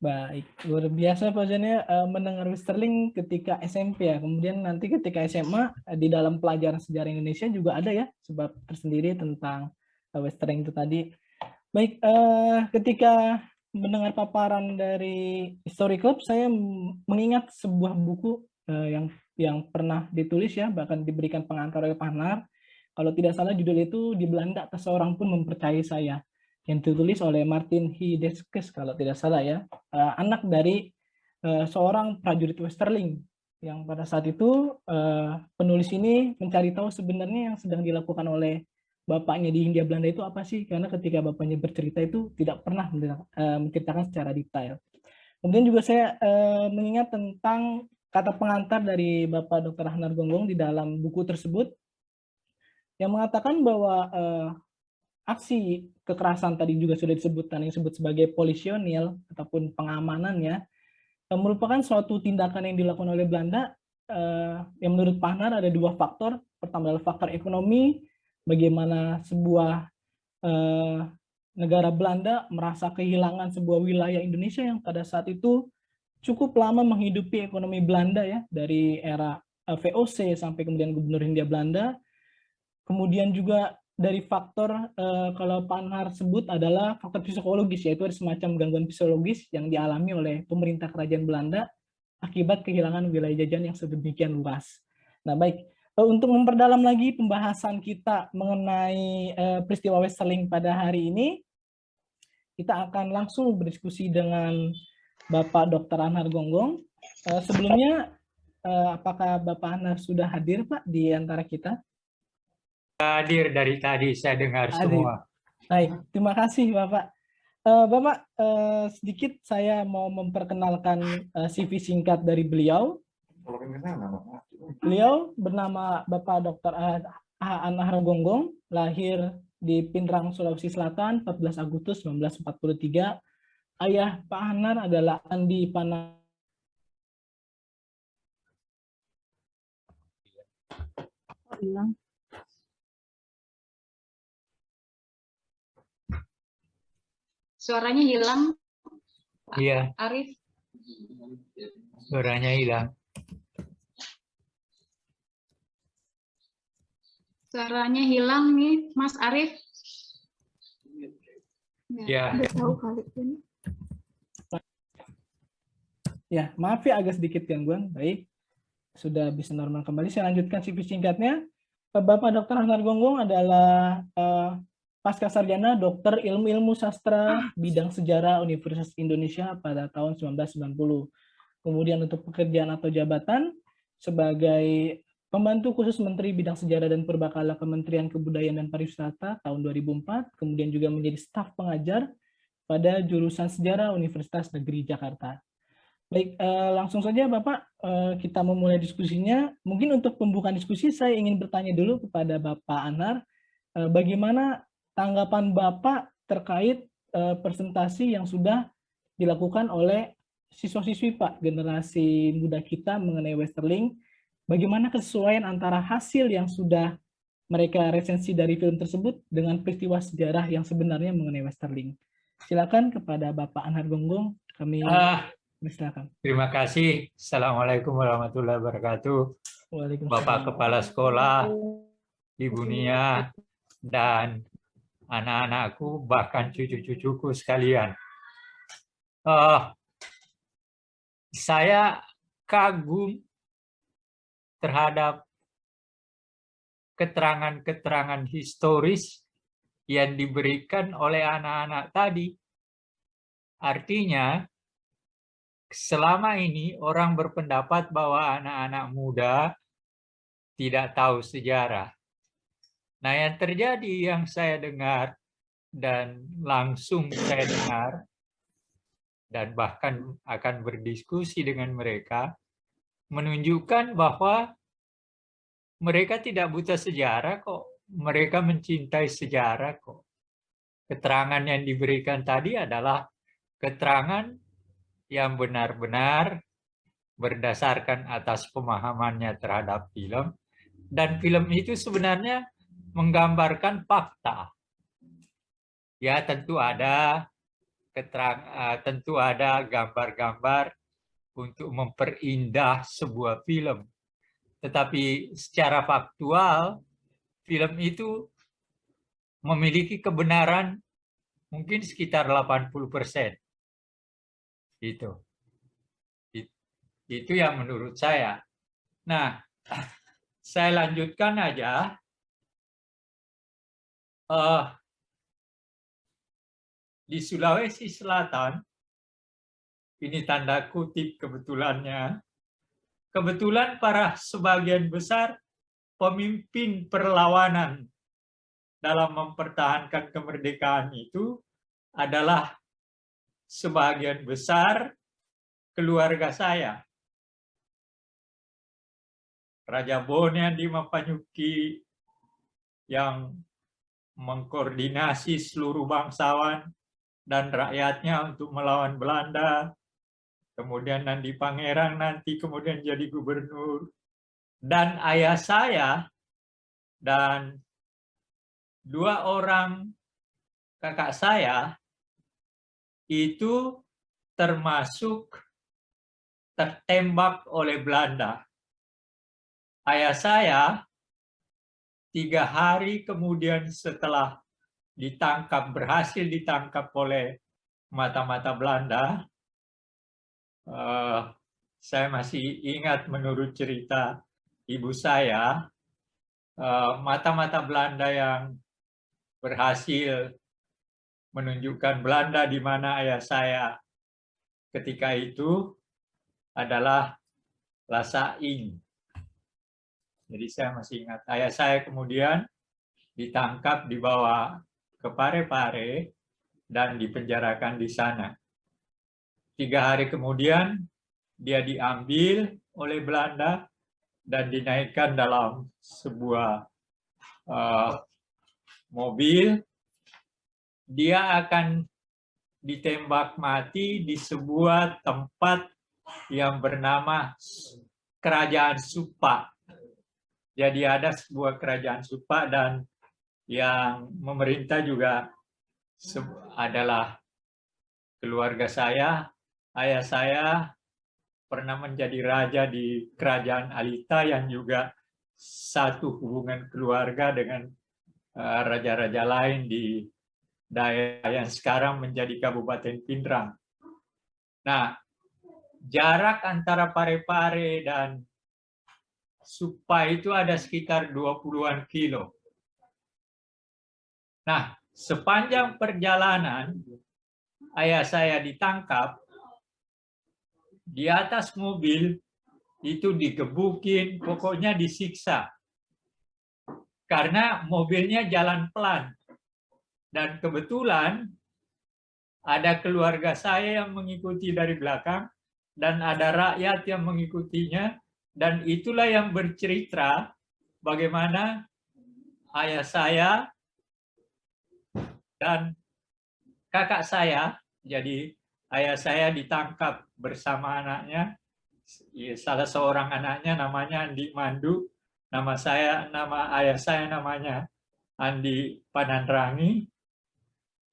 Baik, luar biasa Fauzannya mendengar Westerling ketika SMP ya. Kemudian nanti ketika SMA di dalam pelajaran sejarah Indonesia juga ada ya sebab tersendiri tentang Westerling itu tadi. Baik, ketika mendengar paparan dari History Club, saya mengingat sebuah buku yang pernah ditulis ya, bahkan diberikan pengantar oleh Pannar. Kalau tidak salah judul itu Di Belanda Tak Seorang Pun Mempercayai Saya, yang ditulis oleh Martin Hideskes kalau tidak salah ya, anak dari seorang prajurit Westerling yang pada saat itu penulis ini mencari tahu sebenarnya yang sedang dilakukan oleh bapaknya di Hindia Belanda itu apa sih, karena ketika bapaknya bercerita itu tidak pernah menceritakan secara detail. Kemudian juga saya mengingat tentang kata pengantar dari Bapak Dr. Ahnar Gonggong di dalam buku tersebut yang mengatakan bahwa aksi kekerasan tadi juga sudah disebutkan, yang disebut sebagai polisionil ataupun pengamanan ya, merupakan suatu tindakan yang dilakukan oleh Belanda yang menurut Pannar ada dua faktor. Pertama adalah faktor ekonomi, bagaimana sebuah negara Belanda merasa kehilangan sebuah wilayah Indonesia yang pada saat itu cukup lama menghidupi ekonomi Belanda ya, dari era VOC sampai kemudian Gubernur Hindia Belanda. Kemudian juga dari faktor kalau Pannar sebut adalah faktor psikologis, yaitu ada semacam gangguan psikologis yang dialami oleh pemerintah kerajaan Belanda akibat kehilangan wilayah jajahan yang sedemikian luas. Nah baik, untuk memperdalam lagi pembahasan kita mengenai peristiwa Westerling pada hari ini, kita akan langsung berdiskusi dengan Bapak Dr. Ahnar Gonggong. Sebelumnya apakah Bapak Anar sudah hadir, Pak, di antara kita? Hadir dari tadi, saya dengar Hadir. semua. Baik, terima kasih Bapak. Bapak, sedikit saya mau memperkenalkan CV singkat dari beliau. Beliau bernama Bapak Dr. Anar Gonggong, lahir di Pinrang, Sulawesi Selatan, 14 Agustus 1943. Ayah Pak Anar adalah Andi Pana. Hilang. Suaranya hilang, Iya, Arif. suaranya hilang. Suaranya hilang nih, Mas Arif. Ya. Udah tahu kali ini. Ya, maaf ya agak sedikit gangguan. Baik, sudah bisa normal kembali. Saya lanjutkan CV singkatnya. Bapak Dr. Anar Gonggong adalah pasca sarjana dokter ilmu sastra bidang sejarah Universitas Indonesia pada tahun 1990. Kemudian untuk pekerjaan atau jabatan sebagai pembantu khusus Menteri Bidang Sejarah dan Purbakala Kementerian Kebudayaan dan Pariwisata tahun 2004, kemudian juga menjadi staf pengajar pada jurusan Sejarah Universitas Negeri Jakarta. Baik, langsung saja Bapak, kita memulai diskusinya. Mungkin untuk pembukaan diskusi saya ingin bertanya dulu kepada Bapak Anar, bagaimana tanggapan Bapak terkait presentasi yang sudah dilakukan oleh siswa-siswi Pak, generasi muda kita mengenai Westerling, bagaimana kesesuaian antara hasil yang sudah mereka resensi dari film tersebut dengan peristiwa sejarah yang sebenarnya mengenai Westerling. Silakan kepada Bapak Anar Gonggong, kami silakan. Terima kasih. Assalamualaikum warahmatullahi wabarakatuh. Bapak Kepala Sekolah, Ibu Nia, dan anak-anakku, bahkan cucu-cucuku sekalian. Saya kagum terhadap keterangan-keterangan historis yang diberikan oleh anak-anak tadi. Artinya, selama ini orang berpendapat bahwa anak-anak muda tidak tahu sejarah. Nah, yang terjadi yang saya dengar dan langsung saya dengar dan bahkan akan berdiskusi dengan mereka menunjukkan bahwa mereka tidak buta sejarah kok. Mereka mencintai sejarah kok. Keterangan yang diberikan tadi adalah keterangan yang benar-benar berdasarkan atas pemahamannya terhadap film. Dan film itu sebenarnya menggambarkan fakta. Ya, tentu ada gambar-gambar untuk memperindah sebuah film. Tetapi secara faktual, film itu memiliki kebenaran mungkin sekitar 80%. Itu yang menurut saya. Nah, saya lanjutkan aja. Di Sulawesi Selatan, ini tanda kutip kebetulannya, kebetulan para sebagian besar pemimpin perlawanan dalam mempertahankan kemerdekaan itu adalah sebagian besar keluarga saya. Raja Bonian di Mapanyuki yang mengkoordinasi seluruh bangsawan dan rakyatnya untuk melawan Belanda. Kemudian Nandi Pangerang nanti kemudian jadi gubernur. Dan ayah saya dan 2 orang kakak saya itu termasuk tertembak oleh Belanda. Ayah saya 3 hari kemudian setelah berhasil ditangkap oleh mata-mata Belanda, saya masih ingat menurut cerita ibu saya, mata-mata Belanda yang berhasil menunjukkan Belanda di mana ayah saya ketika itu adalah Lasaing. Jadi saya masih ingat, ayah saya kemudian ditangkap, dibawa ke Parepare dan dipenjarakan di sana. 3 hari kemudian dia diambil oleh Belanda dan dinaikkan dalam sebuah mobil. Dia akan ditembak mati di sebuah tempat yang bernama Kerajaan Supa. Jadi ada sebuah kerajaan Supa dan yang memerintah juga adalah keluarga saya. Ayah saya pernah menjadi raja di kerajaan Alita yang juga satu hubungan keluarga dengan raja-raja lain di daerah yang sekarang menjadi Kabupaten Pindrang. Nah, jarak antara Parepare dan Supa itu ada sekitar 20-an kilo. Nah, sepanjang perjalanan ayah saya ditangkap, di atas mobil itu digebukin, pokoknya disiksa. Karena mobilnya jalan pelan. Dan kebetulan ada keluarga saya yang mengikuti dari belakang dan ada rakyat yang mengikutinya. Dan itulah yang bercerita bagaimana ayah saya dan kakak saya, jadi ayah saya ditangkap bersama anaknya, salah seorang anaknya namanya Andi Mandu, nama ayah saya namanya Andi Panandrangi.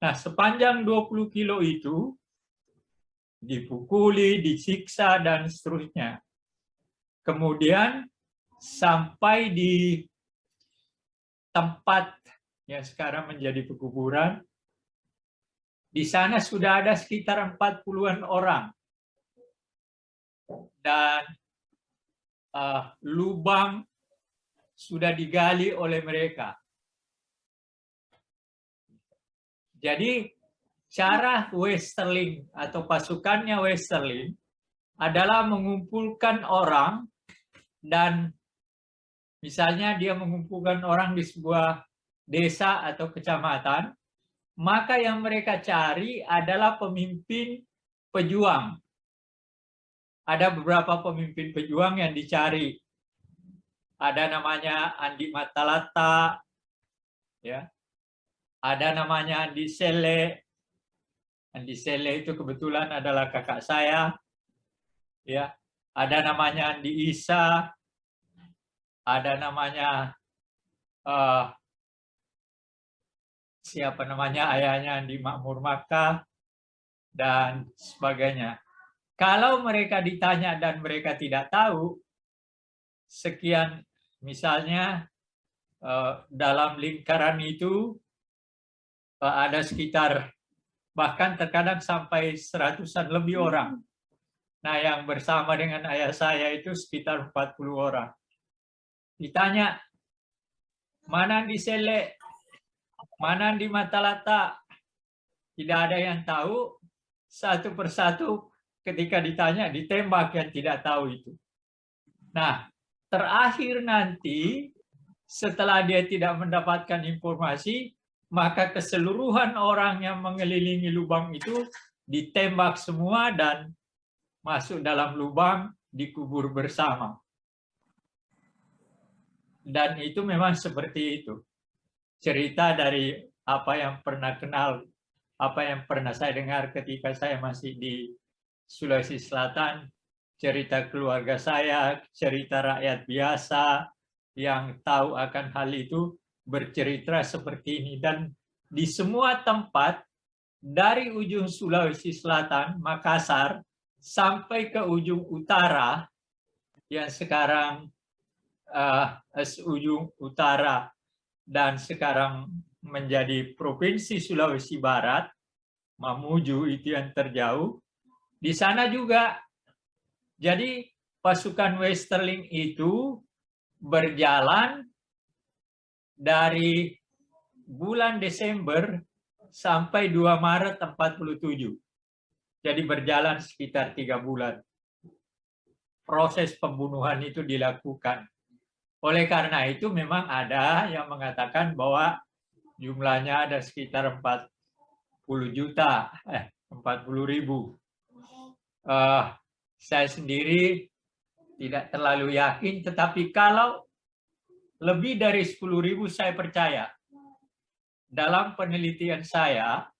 Nah, sepanjang 20 kilo itu dipukuli, disiksa, dan seterusnya. Kemudian sampai di tempat yang sekarang menjadi pekuburan, di sana sudah ada sekitar 40-an orang. Dan lubang sudah digali oleh mereka. Jadi cara Westerling atau pasukannya Westerling adalah mengumpulkan orang dan misalnya dia mengumpulkan orang di sebuah desa atau kecamatan, maka yang mereka cari adalah pemimpin pejuang. Ada beberapa pemimpin pejuang yang dicari. Ada namanya Andi Matalata, ya. Ada namanya Andi Sele. Andi Sele itu kebetulan adalah kakak saya. Ya. Ada namanya Andi Isa. Ada namanya siapa namanya ayahnya Andi Makmur Makkah dan sebagainya. Kalau mereka ditanya dan mereka tidak tahu, sekian misalnya dalam lingkaran itu ada sekitar bahkan terkadang sampai 100-an lebih orang. Nah, yang bersama dengan ayah saya itu sekitar 40 orang. Ditanya, mana di Sele, mana di Matalata, tidak ada yang tahu. Satu persatu ketika ditanya, ditembak yang tidak tahu itu. Nah, terakhir nanti, setelah dia tidak mendapatkan informasi, maka keseluruhan orang yang mengelilingi lubang itu ditembak semua dan masuk dalam lubang, dikubur bersama. Dan itu memang seperti itu. Cerita dari apa yang pernah kenal, apa yang pernah saya dengar ketika saya masih di Sulawesi Selatan, cerita keluarga saya, cerita rakyat biasa yang tahu akan hal itu, bercerita seperti ini. Dan di semua tempat, dari ujung Sulawesi Selatan, Makassar, sampai ke ujung utara, yang sekarang ujung utara dan sekarang menjadi Provinsi Sulawesi Barat, Mamuju itu yang terjauh, di sana juga. Jadi pasukan Westerling itu berjalan dari bulan Desember sampai 2 Maret 47. Jadi berjalan sekitar 3 bulan. proses pembunuhan itu dilakukan. Oleh karena itu memang ada yang mengatakan bahwa jumlahnya ada sekitar 40.000.000. Saya sendiri tidak terlalu yakin, tetapi kalau lebih dari 10.000 saya percaya. Dalam penelitian saya,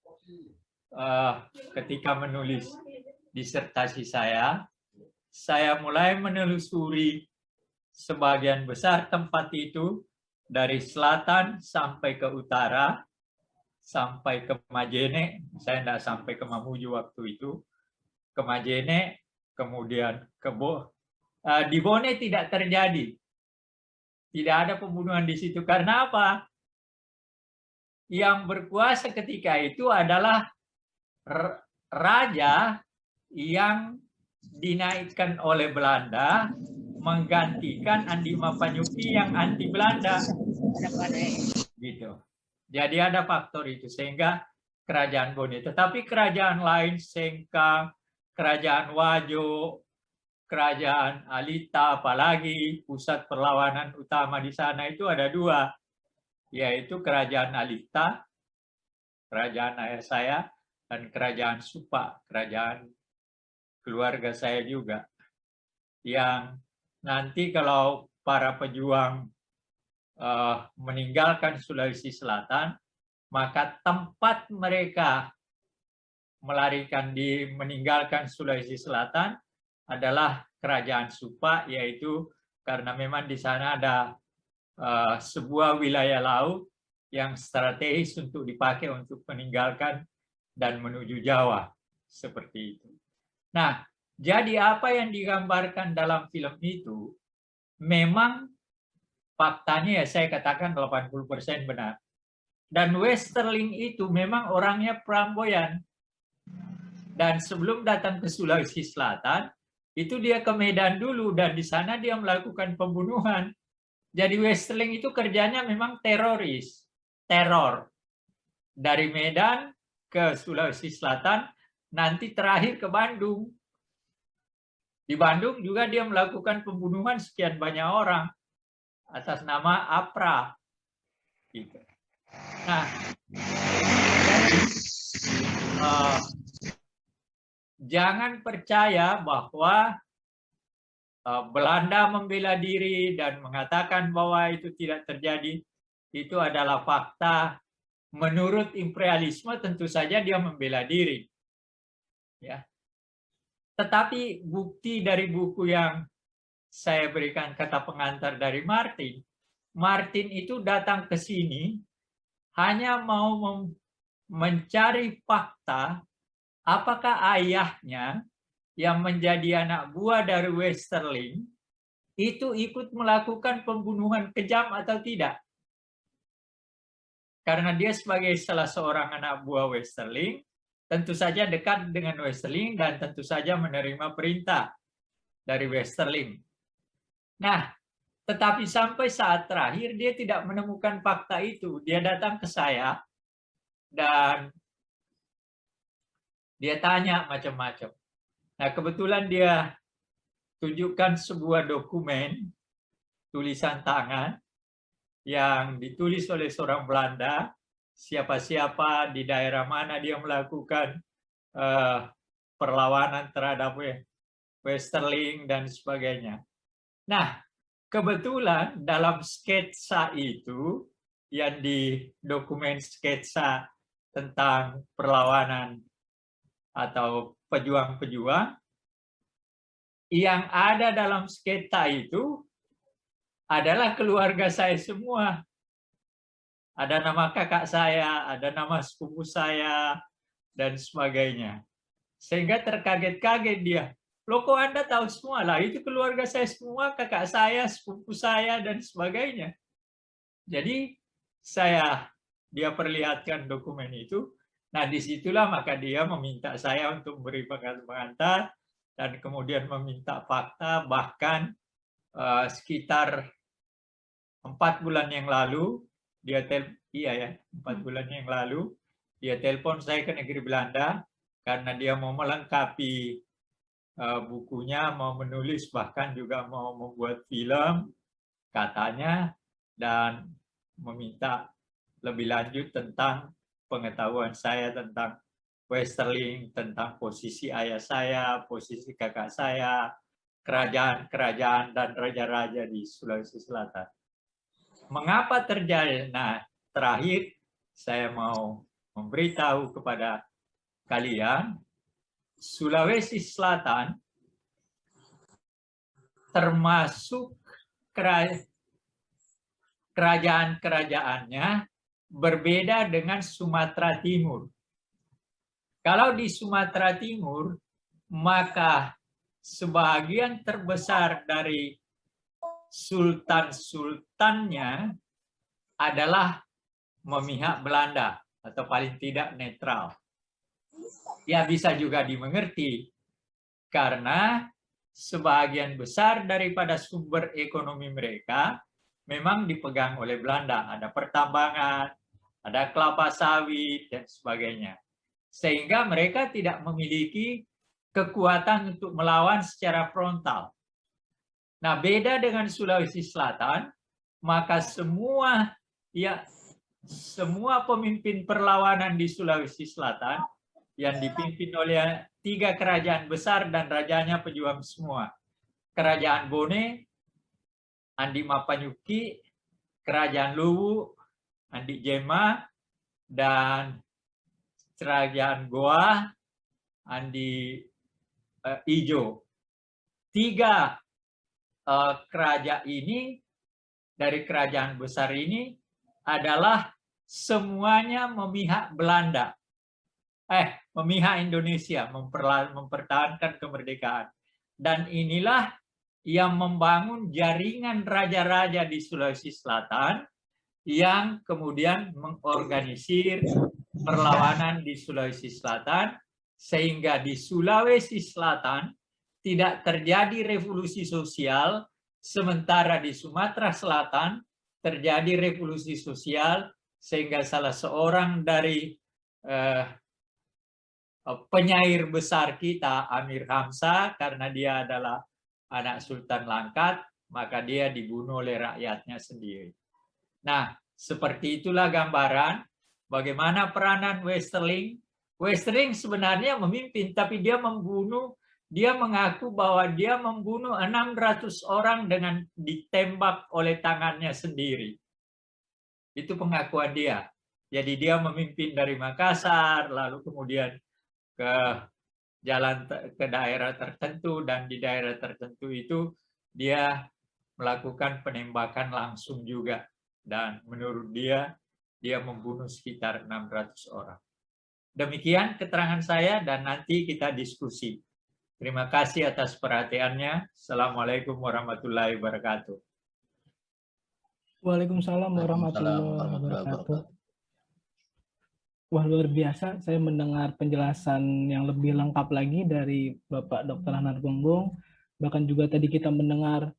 ketika menulis disertasi saya mulai menelusuri sebagian besar tempat itu dari selatan sampai ke utara, sampai ke Majene. Saya tidak sampai ke Mamuju waktu itu. Ke Majene, kemudian ke di Bone tidak terjadi. Tidak ada pembunuhan di situ. Karena apa? Yang berkuasa ketika itu adalah raja yang dinaikkan oleh Belanda menggantikan Andi Mapanyuki yang anti Belanda. Gitu. Jadi ada faktor itu sehingga kerajaan Bone. Tetapi kerajaan lain, Sengkang, kerajaan Wajo, kerajaan Alita, apalagi pusat perlawanan utama di sana itu ada dua, yaitu kerajaan Alita, kerajaan ayah saya, dan kerajaan Supa, kerajaan keluarga saya juga. Yang nanti kalau para pejuang meninggalkan Sulawesi Selatan, maka tempat mereka meninggalkan Sulawesi Selatan adalah kerajaan Supa, yaitu karena memang di sana ada sebuah wilayah laut yang strategis untuk dipakai untuk meninggalkan dan menuju Jawa, seperti itu. Nah, jadi apa yang digambarkan dalam film itu memang faktanya ya saya katakan 80% benar. Dan Westerling itu memang orangnya flamboyan. Dan sebelum datang ke Sulawesi Selatan, itu dia ke Medan dulu dan di sana dia melakukan pembunuhan. Jadi Westerling itu kerjanya memang teroris, teror. Dari Medan ke Sulawesi Selatan, nanti terakhir ke Bandung. Di Bandung juga dia melakukan pembunuhan sekian banyak orang atas nama APRA. Gitu. Nah, jangan percaya bahwa Belanda membela diri dan mengatakan bahwa itu tidak terjadi. Itu adalah fakta. Menurut imperialisme tentu saja dia membela diri. Ya. Tetapi bukti dari buku yang saya berikan kata pengantar dari Martin, Martin itu datang ke sini hanya mau mencari fakta apakah ayahnya yang menjadi anak buah dari Westerling itu ikut melakukan pembunuhan kejam atau tidak. Karena dia sebagai salah seorang anak buah Westerling, tentu saja dekat dengan Westerling dan tentu saja menerima perintah dari Westerling. Nah, tetapi sampai saat terakhir dia tidak menemukan fakta itu. Dia datang ke saya dan dia tanya macam-macam. Nah, kebetulan dia tunjukkan sebuah dokumen tulisan tangan yang ditulis oleh seorang Belanda, siapa-siapa di daerah mana dia melakukan perlawanan terhadap Westerling dan sebagainya. Nah, kebetulan dalam sketsa itu, yang di dokumen sketsa tentang perlawanan atau pejuang-pejuang, yang ada dalam sketsa itu adalah keluarga saya semua. Ada nama kakak saya, ada nama sepupu saya, dan sebagainya. Sehingga terkaget-kaget dia. Loh kok Anda tahu semua? Lah itu keluarga saya semua, kakak saya, sepupu saya, dan sebagainya. Jadi dia perlihatkan dokumen itu. Nah disitulah maka dia meminta saya untuk memberi pengantar dan kemudian meminta fakta, bahkan sekitar 4 bulan yang lalu dia 4 bulan yang lalu dia telepon saya ke negeri Belanda karena dia mau melengkapi bukunya, mau menulis, bahkan juga mau membuat film katanya, dan meminta lebih lanjut tentang pengetahuan saya tentang Westerling, tentang posisi ayah saya, posisi kakak saya, kerajaan-kerajaan dan raja-raja di Sulawesi Selatan. Mengapa terjadi? Nah, terakhir saya mau memberitahu kepada kalian, Sulawesi Selatan termasuk kerajaan-kerajaannya berbeda dengan Sumatera Timur. Kalau di Sumatera Timur, maka sebagian terbesar dari sultan-sultannya adalah memihak Belanda atau paling tidak netral. Ya, bisa juga dimengerti karena sebagian besar daripada sumber ekonomi mereka memang dipegang oleh Belanda. Ada pertambangan, ada kelapa sawit, dan sebagainya. Sehingga mereka tidak memiliki kekuatan untuk melawan secara frontal. Nah, beda dengan Sulawesi Selatan, maka semua pemimpin perlawanan di Sulawesi Selatan yang dipimpin oleh 3 kerajaan besar dan rajanya pejuang semua. Kerajaan Bone, Andi Mapanyuki, Kerajaan Luwu, Andi Jema, dan Kerajaan Goa, Andi Ijo. 3 kerajaan ini, dari kerajaan besar ini, adalah semuanya memihak Belanda. Memihak Indonesia, mempertahankan kemerdekaan. Dan inilah yang membangun jaringan raja-raja di Sulawesi Selatan yang kemudian mengorganisir perlawanan di Sulawesi Selatan, sehingga di Sulawesi Selatan tidak terjadi revolusi sosial, sementara di Sumatera Selatan terjadi revolusi sosial, sehingga salah seorang dari penyair besar kita, Amir Hamzah, karena dia adalah anak Sultan Langkat, maka dia dibunuh oleh rakyatnya sendiri. Nah, seperti itulah gambaran bagaimana peranan Westerling. Westerling sebenarnya memimpin, tapi dia mengaku bahwa dia membunuh 600 orang dengan ditembak oleh tangannya sendiri. Itu pengakuan dia. Jadi dia memimpin dari Makassar, lalu kemudian ke jalan ke daerah tertentu, dan di daerah tertentu itu dia melakukan penembakan langsung juga, dan menurut dia membunuh sekitar 600 orang. Demikian keterangan saya, dan nanti kita diskusi. Terima kasih atas perhatiannya. Assalamualaikum warahmatullahi wabarakatuh. Waalaikumsalam warahmatullahi wabarakatuh. Wah, luar biasa. Saya mendengar penjelasan yang lebih lengkap lagi dari Bapak Dr. Anar Gonggong. Bahkan juga tadi kita mendengar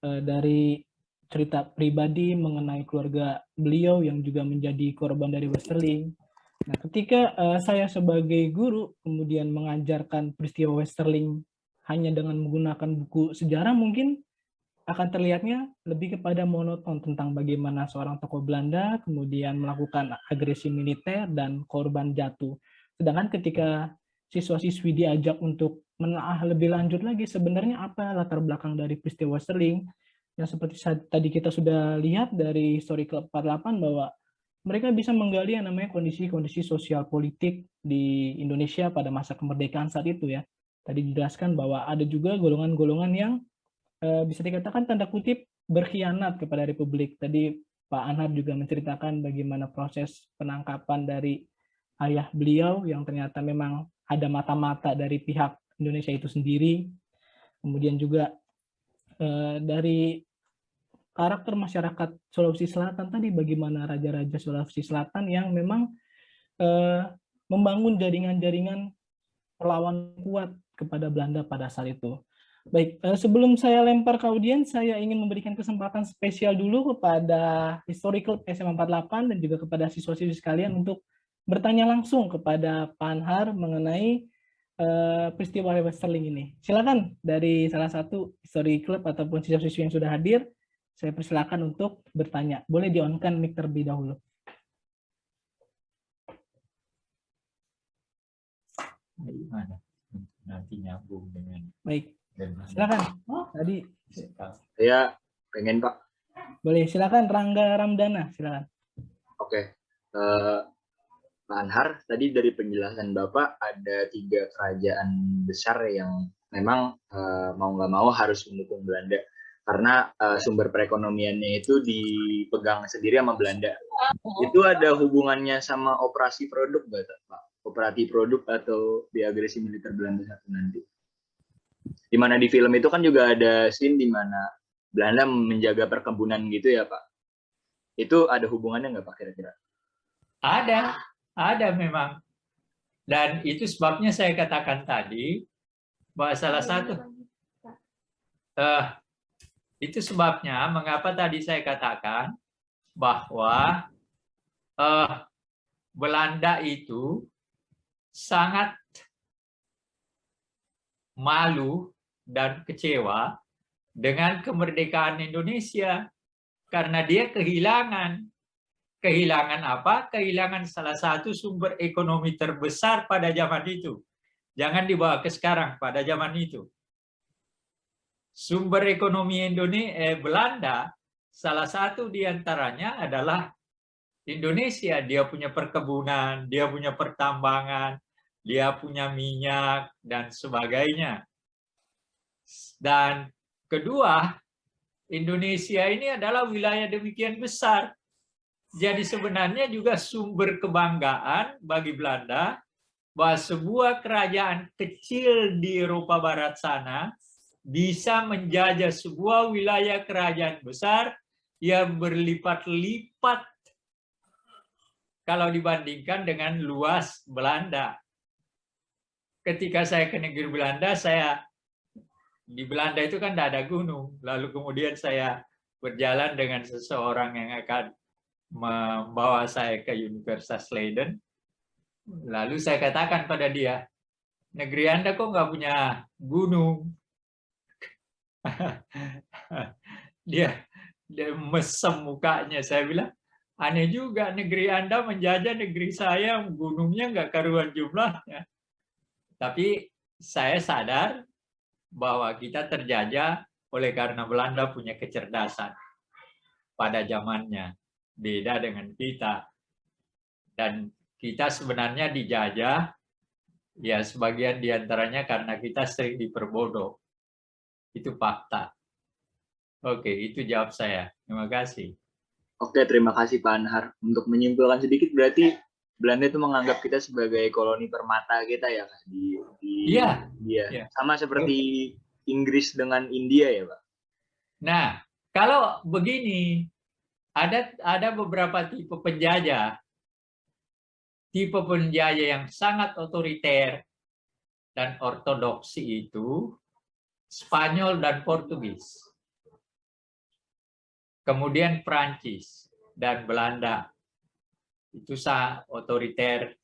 dari cerita pribadi mengenai keluarga beliau yang juga menjadi korban dari Westerling. Nah, ketika saya sebagai guru kemudian mengajarkan peristiwa Westerling hanya dengan menggunakan buku sejarah, mungkin akan terlihatnya lebih kepada monoton tentang bagaimana seorang tokoh Belanda kemudian melakukan agresi militer dan korban jatuh. Sedangkan ketika siswa-siswi diajak untuk menelaah lebih lanjut lagi sebenarnya apa latar belakang dari peristiwa Westerling, yang seperti tadi kita sudah lihat dari History Club 48 bahwa mereka bisa menggali yang namanya kondisi-kondisi sosial politik di Indonesia pada masa kemerdekaan saat itu ya. Tadi dijelaskan bahwa ada juga golongan-golongan yang bisa dikatakan tanda kutip berkhianat kepada Republik. Tadi Pak Anar juga menceritakan bagaimana proses penangkapan dari ayah beliau yang ternyata memang ada mata-mata dari pihak Indonesia itu sendiri. Kemudian juga dari karakter masyarakat Sulawesi Selatan tadi, bagaimana raja-raja Sulawesi Selatan yang memang membangun jaringan-jaringan perlawanan kuat kepada Belanda pada saat itu. Baik, sebelum saya lempar ke audiens, saya ingin memberikan kesempatan spesial dulu kepada History Club SMA 48 dan juga kepada siswa-siswi sekalian untuk bertanya langsung kepada Pak Anhar mengenai peristiwa Westerling ini. Silakan dari salah satu history club ataupun siswa-siswi yang sudah hadir, saya persilakan untuk bertanya. Boleh di-on-kan mic terlebih dahulu. Gimana? Nanti nyambung dengan. Baik, silakan. Tadi Saya pengen, Pak. boleh, silakan Rangga Ramdana, silakan. Oke. Pak Anhar, tadi dari penjelasan Bapak ada 3 kerajaan besar yang memang mau nggak mau harus mendukung Belanda karena sumber perekonomiannya itu dipegang sendiri sama Belanda. Itu ada hubungannya sama operasi produk nggak, Pak? Operasi produk atau di agresi militer Belanda satu nanti? Di mana di film itu kan juga ada scene di mana Belanda menjaga perkebunan gitu ya, Pak? Itu ada hubungannya nggak, Pak, kira-kira? Ada memang. Dan itu sebabnya saya katakan tadi bahwa salah satu itu sebabnya mengapa tadi saya katakan bahwa Belanda itu sangat malu dan kecewa dengan kemerdekaan Indonesia karena dia kehilangan apa? Kehilangan salah satu sumber ekonomi terbesar pada zaman itu. Jangan dibawa ke sekarang, pada zaman itu. Sumber ekonomi Belanda, salah satu diantaranya adalah Indonesia. Dia punya perkebunan, dia punya pertambangan, dia punya minyak, dan sebagainya. Dan kedua, Indonesia ini adalah wilayah demikian besar. Jadi sebenarnya juga sumber kebanggaan bagi Belanda bahwa sebuah kerajaan kecil di Eropa Barat sana bisa menjajah sebuah wilayah kerajaan besar yang berlipat-lipat kalau dibandingkan dengan luas Belanda. Ketika saya ke negeri Belanda, di Belanda itu kan tidak ada gunung. Lalu kemudian saya berjalan dengan seseorang yang akan membawa saya ke Universitas Leiden. Lalu saya katakan pada dia, negeri Anda kok nggak punya gunung? dia mesem mukanya. Saya bilang, aneh juga negeri Anda menjajah negeri saya, gunungnya nggak karuan jumlahnya. Tapi saya sadar bahwa kita terjajah oleh karena Belanda punya kecerdasan pada zamannya. Beda dengan kita. Dan kita sebenarnya dijajah, ya sebagian diantaranya karena kita sering diperbodoh. Itu fakta. Oke, itu jawab saya. Terima kasih. Oke, terima kasih Pak Anhar. Untuk menyimpulkan sedikit, berarti Belanda itu menganggap kita sebagai koloni permata kita ya, Kak? Iya. Sama seperti Inggris dengan India ya, Pak? Nah, kalau begini, ada beberapa tipe penjajah. Tipe penjajah yang sangat otoriter dan ortodoksi itu Spanyol dan Portugis. Kemudian Prancis dan Belanda. Itu sangat otoriter,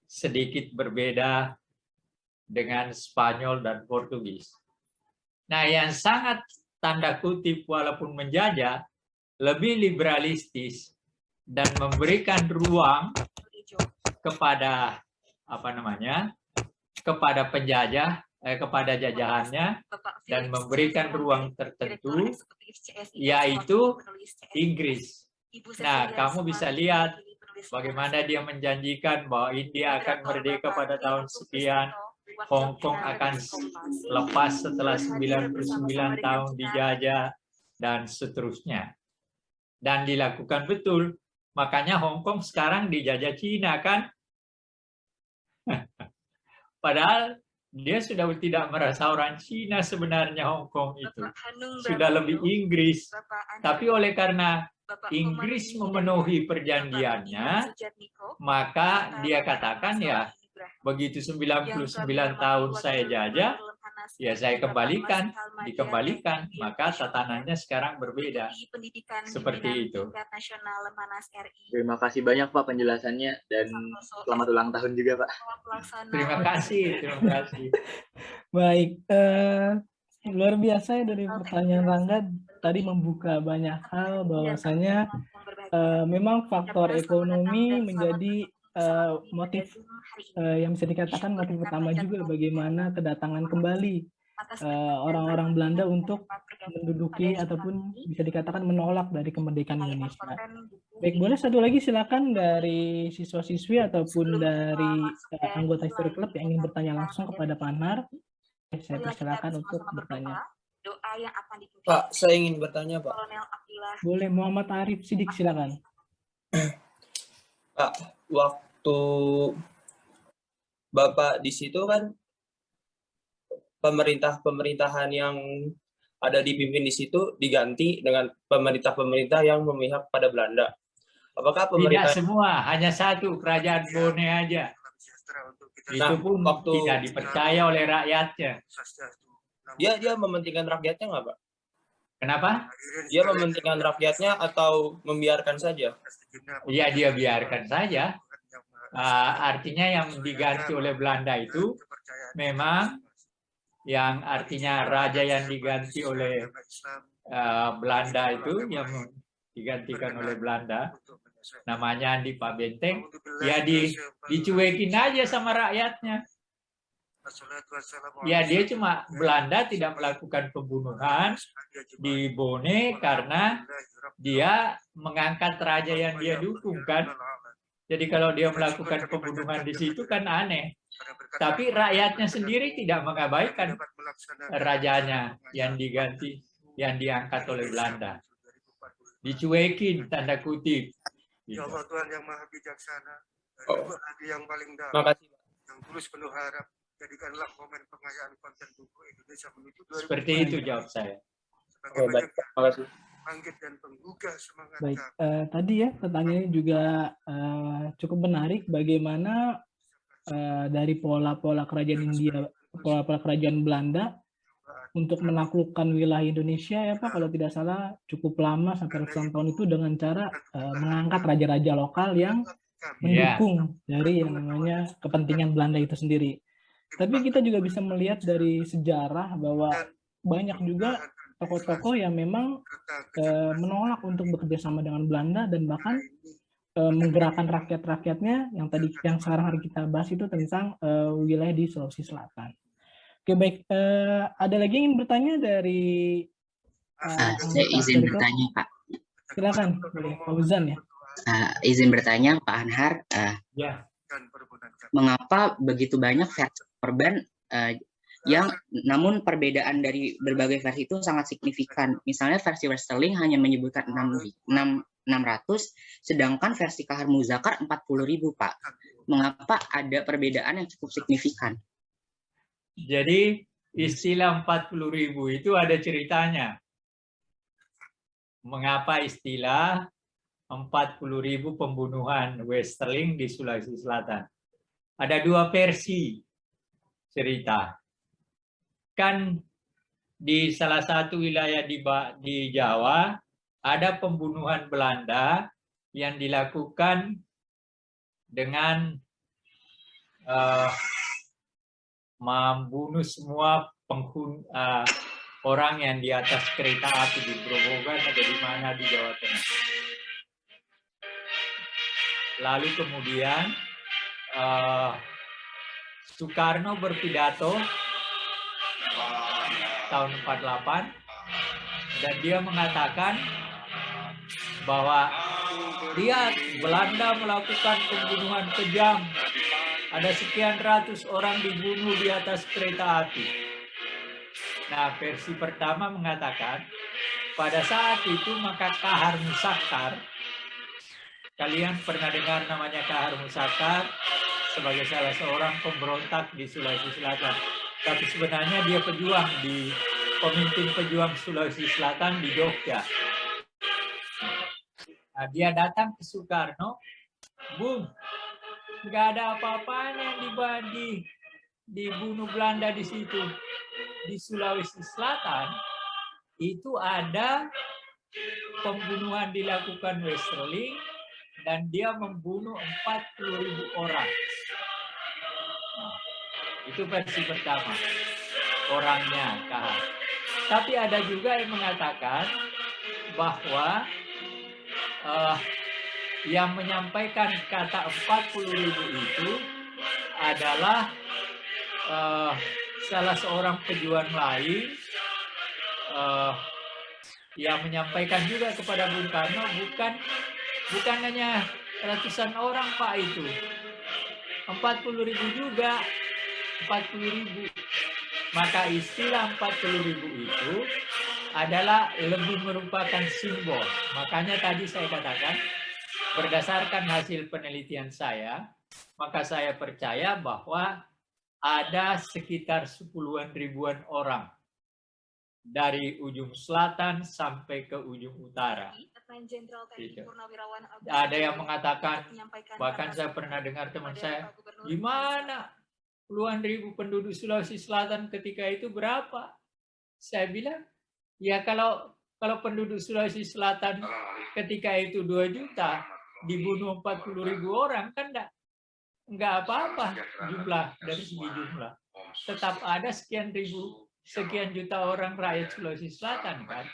sedikit berbeda dengan Spanyol dan Portugis. Nah, yang sangat tanda kutip walaupun menjajah, lebih liberalistis dan memberikan ruang kepada kepada penjajah, kepada jajahannya, dan memberikan ruang tertentu, yaitu Inggris. Nah, kamu bisa lihat bagaimana dia menjanjikan bahwa India akan merdeka pada tahun sekian, Hong Kong akan lepas setelah 99 tahun dijajah, dan seterusnya. Dan dilakukan betul. Makanya Hong Kong sekarang dijajah Cina, kan? Padahal dia sudah tidak merasa orang Cina sebenarnya Hong Kong itu. Sudah lebih Inggris. Tapi oleh karena Inggris memenuhi perjanjiannya, maka dia katakan ya, begitu 99 tahun saya jajah, ya saya kembalikan, dikembalikan, maka tatanannya sekarang berbeda. Seperti itu. Terima kasih banyak Pak penjelasannya dan selamat ulang tahun juga Pak. Terima kasih, terima kasih. Baik, luar biasa ya dari pertanyaan Rangga tadi membuka banyak hal bahwasanya memang faktor ekonomi menjadi motif yang bisa dikatakan motif utama juga bagaimana kedatangan kembali orang-orang Belanda untuk menduduki ataupun bisa dikatakan menolak dari kemerdekaan Indonesia. Baik, boleh satu lagi silakan dari siswa-siswi ataupun dari anggota History Club yang ingin bertanya langsung kepada Pak Anhar. Saya persilakan untuk bertanya. Pak, saya ingin bertanya, Pak. Boleh, Muhammad Arif Sidik, silakan. Pak, waktu Bapak di situ kan pemerintahan yang ada dipimpin di situ diganti dengan pemerintah-pemerintah yang memihak pada Belanda. Apakah pemerintah... Tidak semua, hanya satu, Kerajaan Bone aja. Itu pun tidak dipercaya oleh rakyatnya. Dia mementingkan rakyatnya nggak, Pak? Kenapa? Dia mementingkan rakyatnya atau membiarkan saja? Iya, dia biarkan saja. Artinya yang diganti oleh Belanda itu memang yang artinya raja yang diganti oleh Belanda itu yang digantikan oleh Belanda namanya Andi Pak Benteng, ya dicuekin aja sama rakyatnya. Ya dia cuma Belanda tidak melakukan pembunuhan di Bone karena dia mengangkat raja yang dia dukung kan. Jadi kalau dia melakukan pembunuhan di situ kan aneh. Tapi rakyatnya sendiri tidak mengabaikan rajanya yang diganti, yang diangkat oleh Belanda. Dicuekin tanda kutip. Ya Allah Tuhan yang Maha Bijaksana, hati yang paling dalam, makasih, yang tulus penuh harap, jadikanlah momen pengayaan konten buku Indonesia menuju 2020. Seperti itu jawab saya. Sebagai bagian bangkit dan penggugah semangat. Baik, tadi ya pertanyaannya juga cukup menarik bagaimana dari pola-pola kerajaan India, pola-pola kerajaan Belanda untuk menaklukkan wilayah Indonesia ya Pak, kalau tidak salah cukup lama sampai ratusan tahun itu dengan cara mengangkat raja-raja lokal yang mendukung dari yang namanya kepentingan Belanda itu sendiri. Tapi kita juga bisa melihat dari sejarah bahwa banyak juga tokoh-tokoh yang memang menolak untuk bekerja sama dengan Belanda dan bahkan menggerakkan rakyat-rakyatnya yang sekarang hari kita bahas itu tentang wilayah di Sulawesi Selatan. Oke, baik. Ada lagi yang ingin bertanya dari... saya izin bertanya, Pak. Silakan, Pak Uzan ya. Izin bertanya, Pak Anhar. Ya. Mengapa begitu banyak versi korban yang namun perbedaan dari berbagai versi itu sangat signifikan? Misalnya versi Westerling hanya menyebutkan 600, sedangkan versi Kahar Muzakar 40.000, Pak. Mengapa ada perbedaan yang cukup signifikan? Jadi istilah 40.000 itu ada ceritanya. Mengapa istilah 40.000 pembunuhan Westerling di Sulawesi Selatan? Ada dua versi cerita. Kan di salah satu wilayah di Jawa ada pembunuhan Belanda yang dilakukan dengan membunuh semua orang yang di atas kereta api di Grobogan atau di mana di Jawa Tengah. Lalu kemudian Soekarno berpidato tahun 48 dan dia mengatakan bahwa lihat Belanda melakukan pembunuhan kejam. Ada sekian ratus orang dibunuh di atas kereta api. Nah, versi pertama mengatakan, pada saat itu maka Kahar Muzakar, kalian pernah dengar namanya Kahar Muzakar sebagai salah seorang pemberontak di Sulawesi Selatan. Tapi sebenarnya dia pemimpin pejuang Sulawesi Selatan di Jogja. Nah, dia datang ke Soekarno, Bung, nggak ada apa-apanya yang dibunuh Belanda di situ. di Sulawesi Selatan itu ada pembunuhan dilakukan Westerling dan dia membunuh 40.000 orang. Nah, itu versi pertama, orangnya KH. Tapi ada juga yang mengatakan bahwa yang menyampaikan kata 40.000 itu adalah salah seorang pejuang lain yang menyampaikan juga kepada Bung Karno, bukan hanya ratusan orang Pak itu, 40.000 juga, 40.000. Maka istilah 40.000 itu adalah lebih merupakan simbol. Makanya tadi saya katakan, berdasarkan hasil penelitian saya, maka saya percaya bahwa ada sekitar 10-an ribuan orang dari ujung selatan sampai ke ujung utara. Gitu. Ada yang mengatakan, bahkan saya pernah dengar teman saya, gimana puluhan ribu penduduk Sulawesi Selatan ketika itu berapa? Saya bilang, ya kalau penduduk Sulawesi Selatan ketika itu 2 juta, dibunuh 40.000 orang, kan enggak apa-apa jumlah dari segi jumlah. Tetap ada sekian juta orang rakyat Sulawesi Selatan, kan?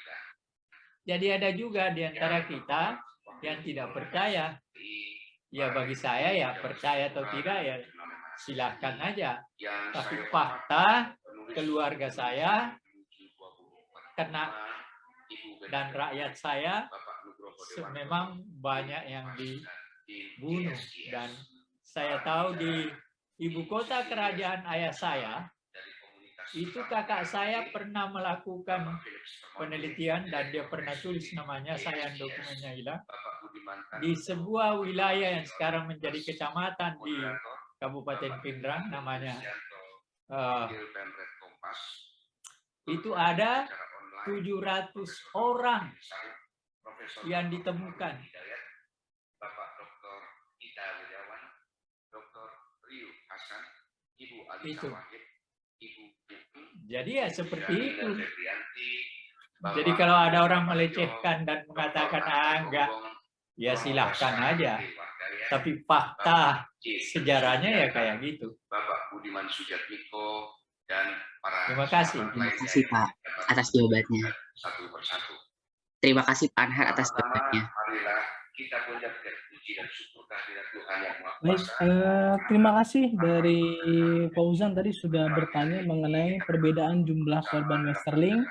Jadi ada juga di antara kita yang tidak percaya. Ya bagi saya ya percaya atau tidak ya silahkan aja. Tapi fakta keluarga saya kena dan rakyat saya memang banyak yang dibunuh. Dan saya tahu di ibu kota kerajaan ayah saya, itu kakak saya pernah melakukan penelitian dan dia pernah tulis namanya, sayang dokumennya hilang, di sebuah wilayah yang sekarang menjadi kecamatan di Kabupaten Pindrang, namanya itu ada 700 orang yang ditemukan. Itu. Jadi ya seperti itu. Jadi kalau ada orang melecehkan dan mengatakan enggak, ya silahkan aja. Tapi fakta sejarahnya ya kayak gitu. Bapak Budiman Sujatmiko dan para Terima kasih Pak atas jawabannya. Satu persatu. Terima kasih Pak Anhar atas jawabannya. Marilah kita panjatkan puji dan syukur kehadirat Tuhan yang Maha Baik, Kuasa. terima kasih dari Fauzan tadi sudah bertanya mengenai perbedaan jumlah korban Westerling.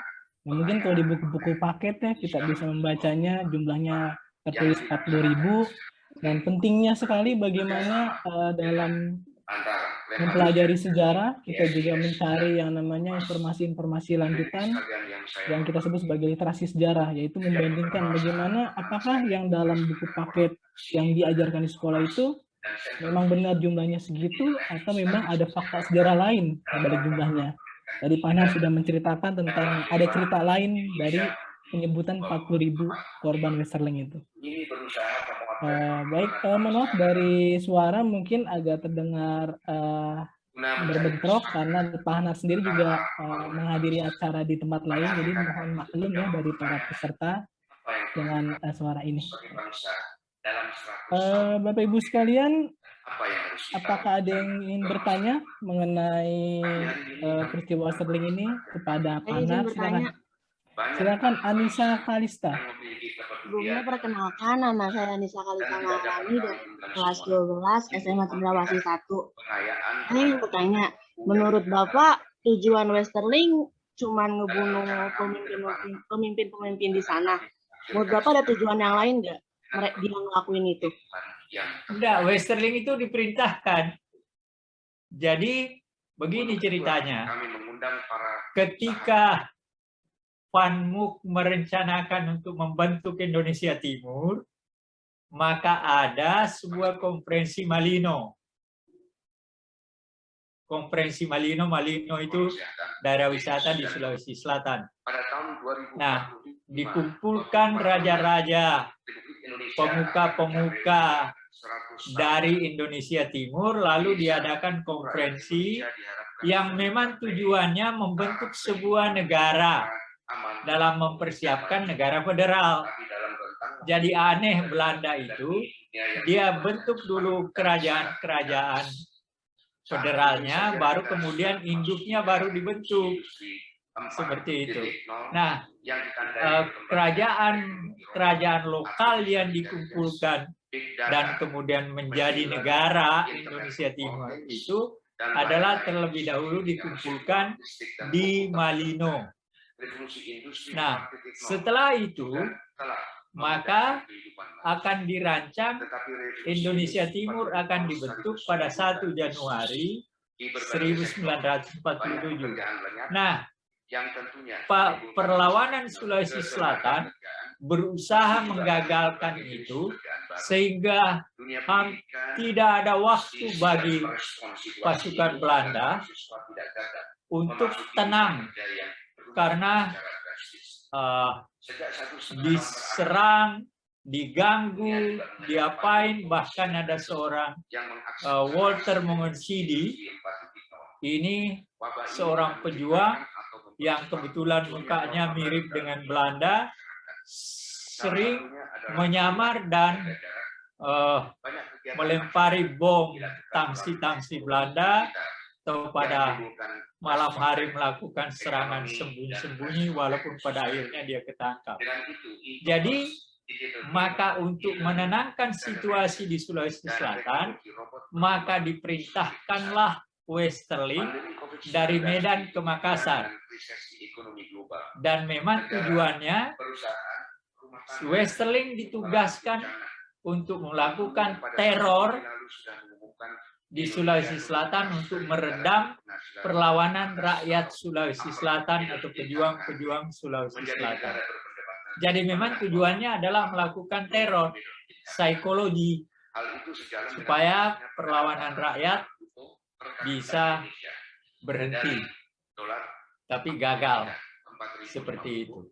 Nah, mungkin kalau di buku-buku paketnya kita bisa membacanya jumlahnya tertulis 40.000, dan pentingnya sekali bagaimana dalam mempelajari sejarah kita juga mencari yang namanya informasi-informasi lanjutan yang kita sebut sebagai literasi sejarah, yaitu membandingkan bagaimana apakah yang dalam buku paket yang diajarkan di sekolah itu memang benar jumlahnya segitu atau memang ada fakta sejarah lain dari jumlahnya. Tadi Pak Anhar sudah menceritakan tentang ada cerita lain dari penyebutan 40.000 korban Westerling itu. Baik, mohon maaf dari suara mungkin agak terdengar berbentrok karena Pak Anhar sendiri juga menghadiri acara di tempat lain, jadi mohon maklum ya dari para peserta dengan suara ini. Bapak Ibu sekalian, apakah ada yang ingin bertanya mengenai peristiwa Westerling ini kepada Pak Anhar? Silakan Anissa Kalista. Sebelumnya perkenalkan, nama saya Anissa Kalista Maharani dari kelas 12 SMA Cendrawasih 1. Saya ingin bertanya, menurut Bapak tujuan Westerling cuma ngebunuh pemimpin-pemimpin di sana? Menurut Bapak ada tujuan yang lain nggak dia ngelakuin itu? Enggak, Westerling itu diperintahkan. Jadi begini ceritanya. Ketika Van Mook merencanakan untuk membentuk Indonesia Timur, maka ada sebuah konferensi Malino. Konferensi Malino itu daerah wisata di Sulawesi Selatan. Nah, dikumpulkan raja-raja, pemuka-pemuka dari Indonesia Timur, lalu diadakan konferensi yang memang tujuannya membentuk sebuah negara dalam mempersiapkan negara federal. Jadi aneh Belanda itu, dia bentuk dulu kerajaan-kerajaan federalnya, baru kemudian induknya baru dibentuk. Seperti itu. Nah, kerajaan lokal yang dikumpulkan dan kemudian menjadi negara Indonesia Timur itu adalah terlebih dahulu dikumpulkan di Malino. Nah, setelah itu maka akan dirancang Indonesia Timur akan dibentuk pada 1 Januari 1947. Nah, perlawanan Sulawesi Selatan berusaha menggagalkan itu sehingga tidak ada waktu bagi pasukan Belanda untuk tenang karena diserang, diganggu, diapain, bahkan ada seorang Walter Mongonsidi, ini seorang pejuang yang kebetulan mukanya mirip dengan Belanda, sering menyamar dan melempari bom tangsi-tangsi Belanda, atau pada malam hari melakukan serangan sembunyi-sembunyi walaupun pada akhirnya dia ketangkap. Jadi, maka untuk menenangkan situasi di Sulawesi Selatan, maka diperintahkanlah Westerling dari Medan ke Makassar. Dan memang tujuannya Westerling ditugaskan untuk melakukan teror di Sulawesi Selatan untuk meredam perlawanan rakyat Sulawesi Selatan atau pejuang-pejuang Sulawesi Selatan. Jadi memang tujuannya adalah melakukan teror psikologi supaya perlawanan rakyat bisa berhenti, tapi gagal seperti itu.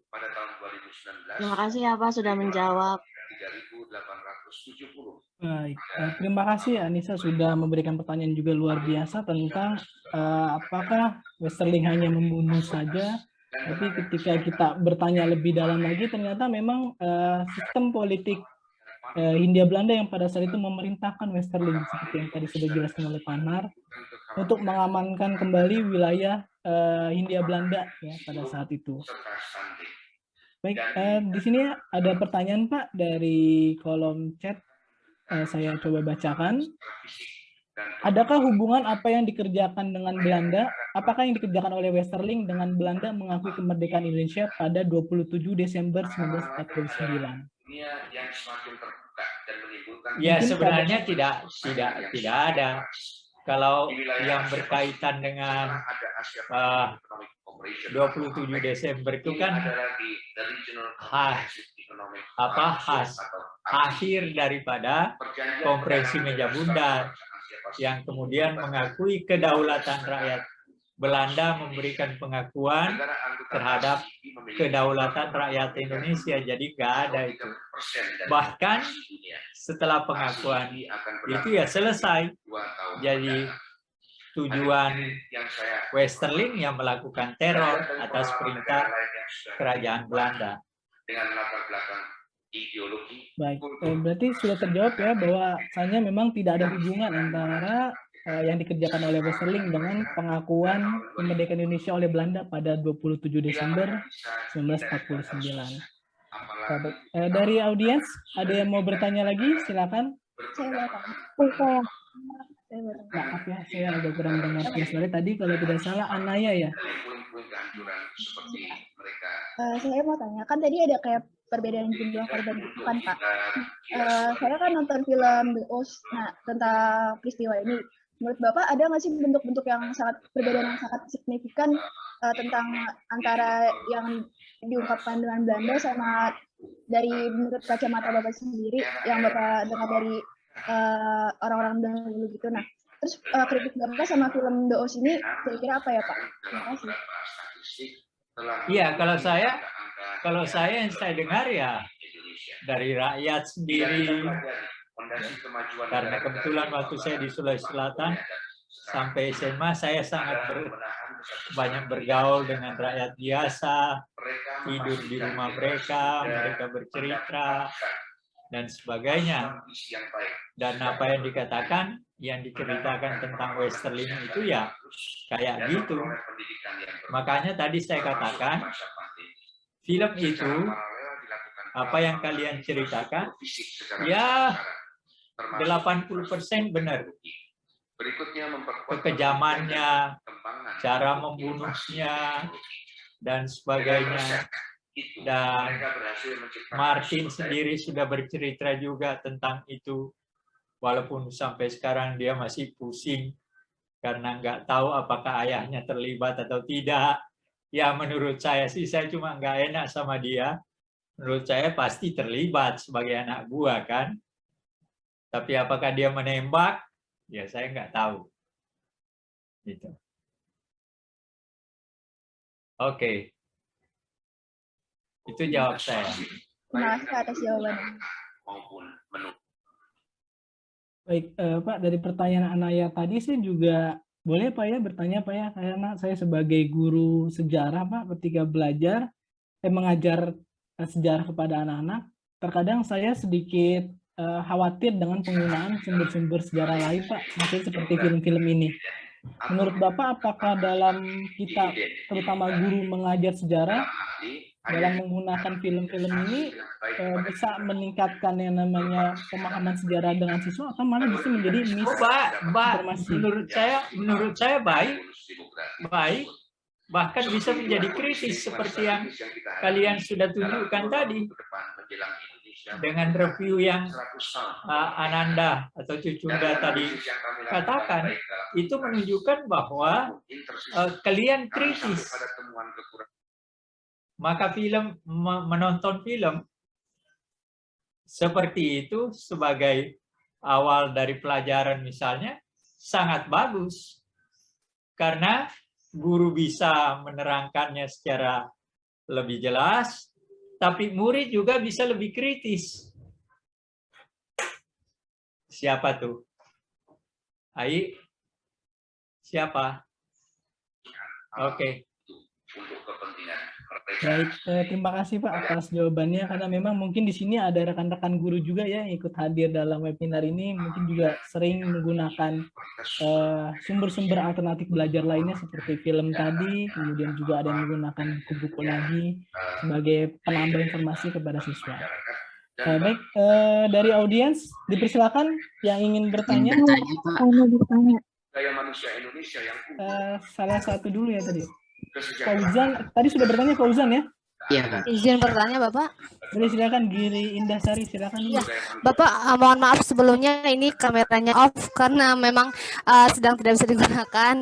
Terima kasih ya Pak sudah menjawab. Baik, terima kasih Anissa sudah memberikan pertanyaan juga luar biasa tentang apakah Westerling hanya membunuh saja, tapi ketika kita bertanya lebih dalam lagi ternyata memang sistem politik Hindia Belanda yang pada saat itu memerintahkan Westerling seperti yang tadi sudah dijelaskan oleh Panar untuk mengamankan kembali wilayah Hindia Belanda ya pada saat itu. Baik, di sini ada pertanyaan Pak dari kolom chat. Saya coba bacakan. Adakah hubungan apa yang dikerjakan dengan Belanda? Apakah yang dikerjakan oleh Westerling dengan Belanda mengakui kemerdekaan Indonesia pada 27 Desember 1949? Ya, sebenarnya tidak ada. Kalau yang berkaitan dengan 27 Desember itu kan akhir daripada konferensi meja bundar yang kemudian mengakui kedaulatan rakyat Belanda, memberikan pengakuan terhadap kedaulatan rakyat Indonesia. Jadi nggak ada itu. Bahkan setelah pengakuan itu ya selesai. Jadi tujuan Westerling yang melakukan teror atas perintah kerajaan Belanda. Dengan latar belakang ideologi. Baik, berarti sudah terjawab ya bahwa hanya memang tidak ada hubungan antara yang dikerjakan oleh Westerling dengan pengakuan kemerdekaan Indonesia oleh Belanda pada 27 Desember 1949. Dari audiens, ada yang mau bertanya lagi? Silakan. Maaf ya, saya agak kurang dengar suara tadi. Kalau tidak salah, Anaya ya. Saya mau tanya, kan tadi ada kayak perbedaan jumlah korban itu kan Pak. Saya kan nonton film The Oz, nah tentang peristiwa ini. Menurut Bapak ada nggak sih bentuk-bentuk yang sangat perbedaan yang sangat signifikan tentang antara yang diungkapkan dengan Belanda sama dari menurut kacamata Bapak sendiri yang Bapak dengar dari orang-orang dahulu gitu. Nah, terus kritik Bapak sama film The Oz ini kira-kira apa ya Pak? Terima kasih. Iya, kalau saya yang saya dengar ya dari rakyat sendiri. Karena kebetulan waktu saya di Sulawesi Selatan, sampai SMA saya sangat banyak bergaul dengan rakyat biasa, tidur di rumah mereka, mereka bercerita, dan sebagainya. Dan apa yang dikatakan, yang diceritakan tentang Westerling itu ya kayak gitu. Makanya tadi saya katakan, film itu, apa yang kalian ceritakan, ya 80% benar. Kekejamannya, cara membunuhnya, dan sebagainya. Dan Martin sendiri sudah bercerita juga tentang itu. Walaupun sampai sekarang dia masih pusing karena nggak tahu apakah ayahnya terlibat atau tidak. Ya menurut saya sih, saya cuma nggak enak sama dia. Menurut saya pasti terlibat sebagai anak buah kan. Tapi apakah dia menembak? Ya saya nggak tahu. Gitu. Oke. Itu jawab saya. Terima kasih atas jawabannya. Baik, Pak, dari pertanyaan Anaya tadi saya juga boleh Pak ya bertanya Pak ya, karena saya sebagai guru sejarah Pak, ketika belajar, mengajar sejarah kepada anak-anak, terkadang saya sedikit khawatir dengan penggunaan sumber-sumber sejarah lain Pak, maksudnya seperti film-film ini. Menurut Bapak, apakah dalam kita, terutama guru mengajar sejarah, dalam menggunakan film-film ini bisa meningkatkan yang namanya pemahaman sejarah dengan siswa, atau malah justru menjadi misinformasi? Menurut saya baik, bahkan bisa menjadi kritis seperti yang kalian sudah tunjukkan tadi. Dengan review yang Ananda atau Cucunda tadi katakan, itu menunjukkan bahwa kalian kritis. Maka menonton film seperti itu sebagai awal dari pelajaran misalnya sangat bagus. Karena guru bisa menerangkannya secara lebih jelas, tapi murid juga bisa lebih kritis. Siapa tuh? Ai? Siapa? Oke. Baik, terima kasih Pak atas jawabannya, karena memang mungkin di sini ada rekan-rekan guru juga ya yang ikut hadir dalam webinar ini, mungkin juga sering menggunakan sumber-sumber alternatif belajar lainnya seperti film tadi, kemudian juga ada yang menggunakan buku-buku lagi sebagai penambah informasi kepada siswa. Baik, dari audiens dipersilakan yang ingin bertanya. Salah satu dulu ya tadi. Fauzan, tadi sudah bertanya Fauzan ya? Iya, izin bertanya Bapak. Boleh silakan, Giri Indasari, silakan. Ya, Bapak, mohon maaf sebelumnya ini kameranya off karena memang sedang tidak bisa digunakan.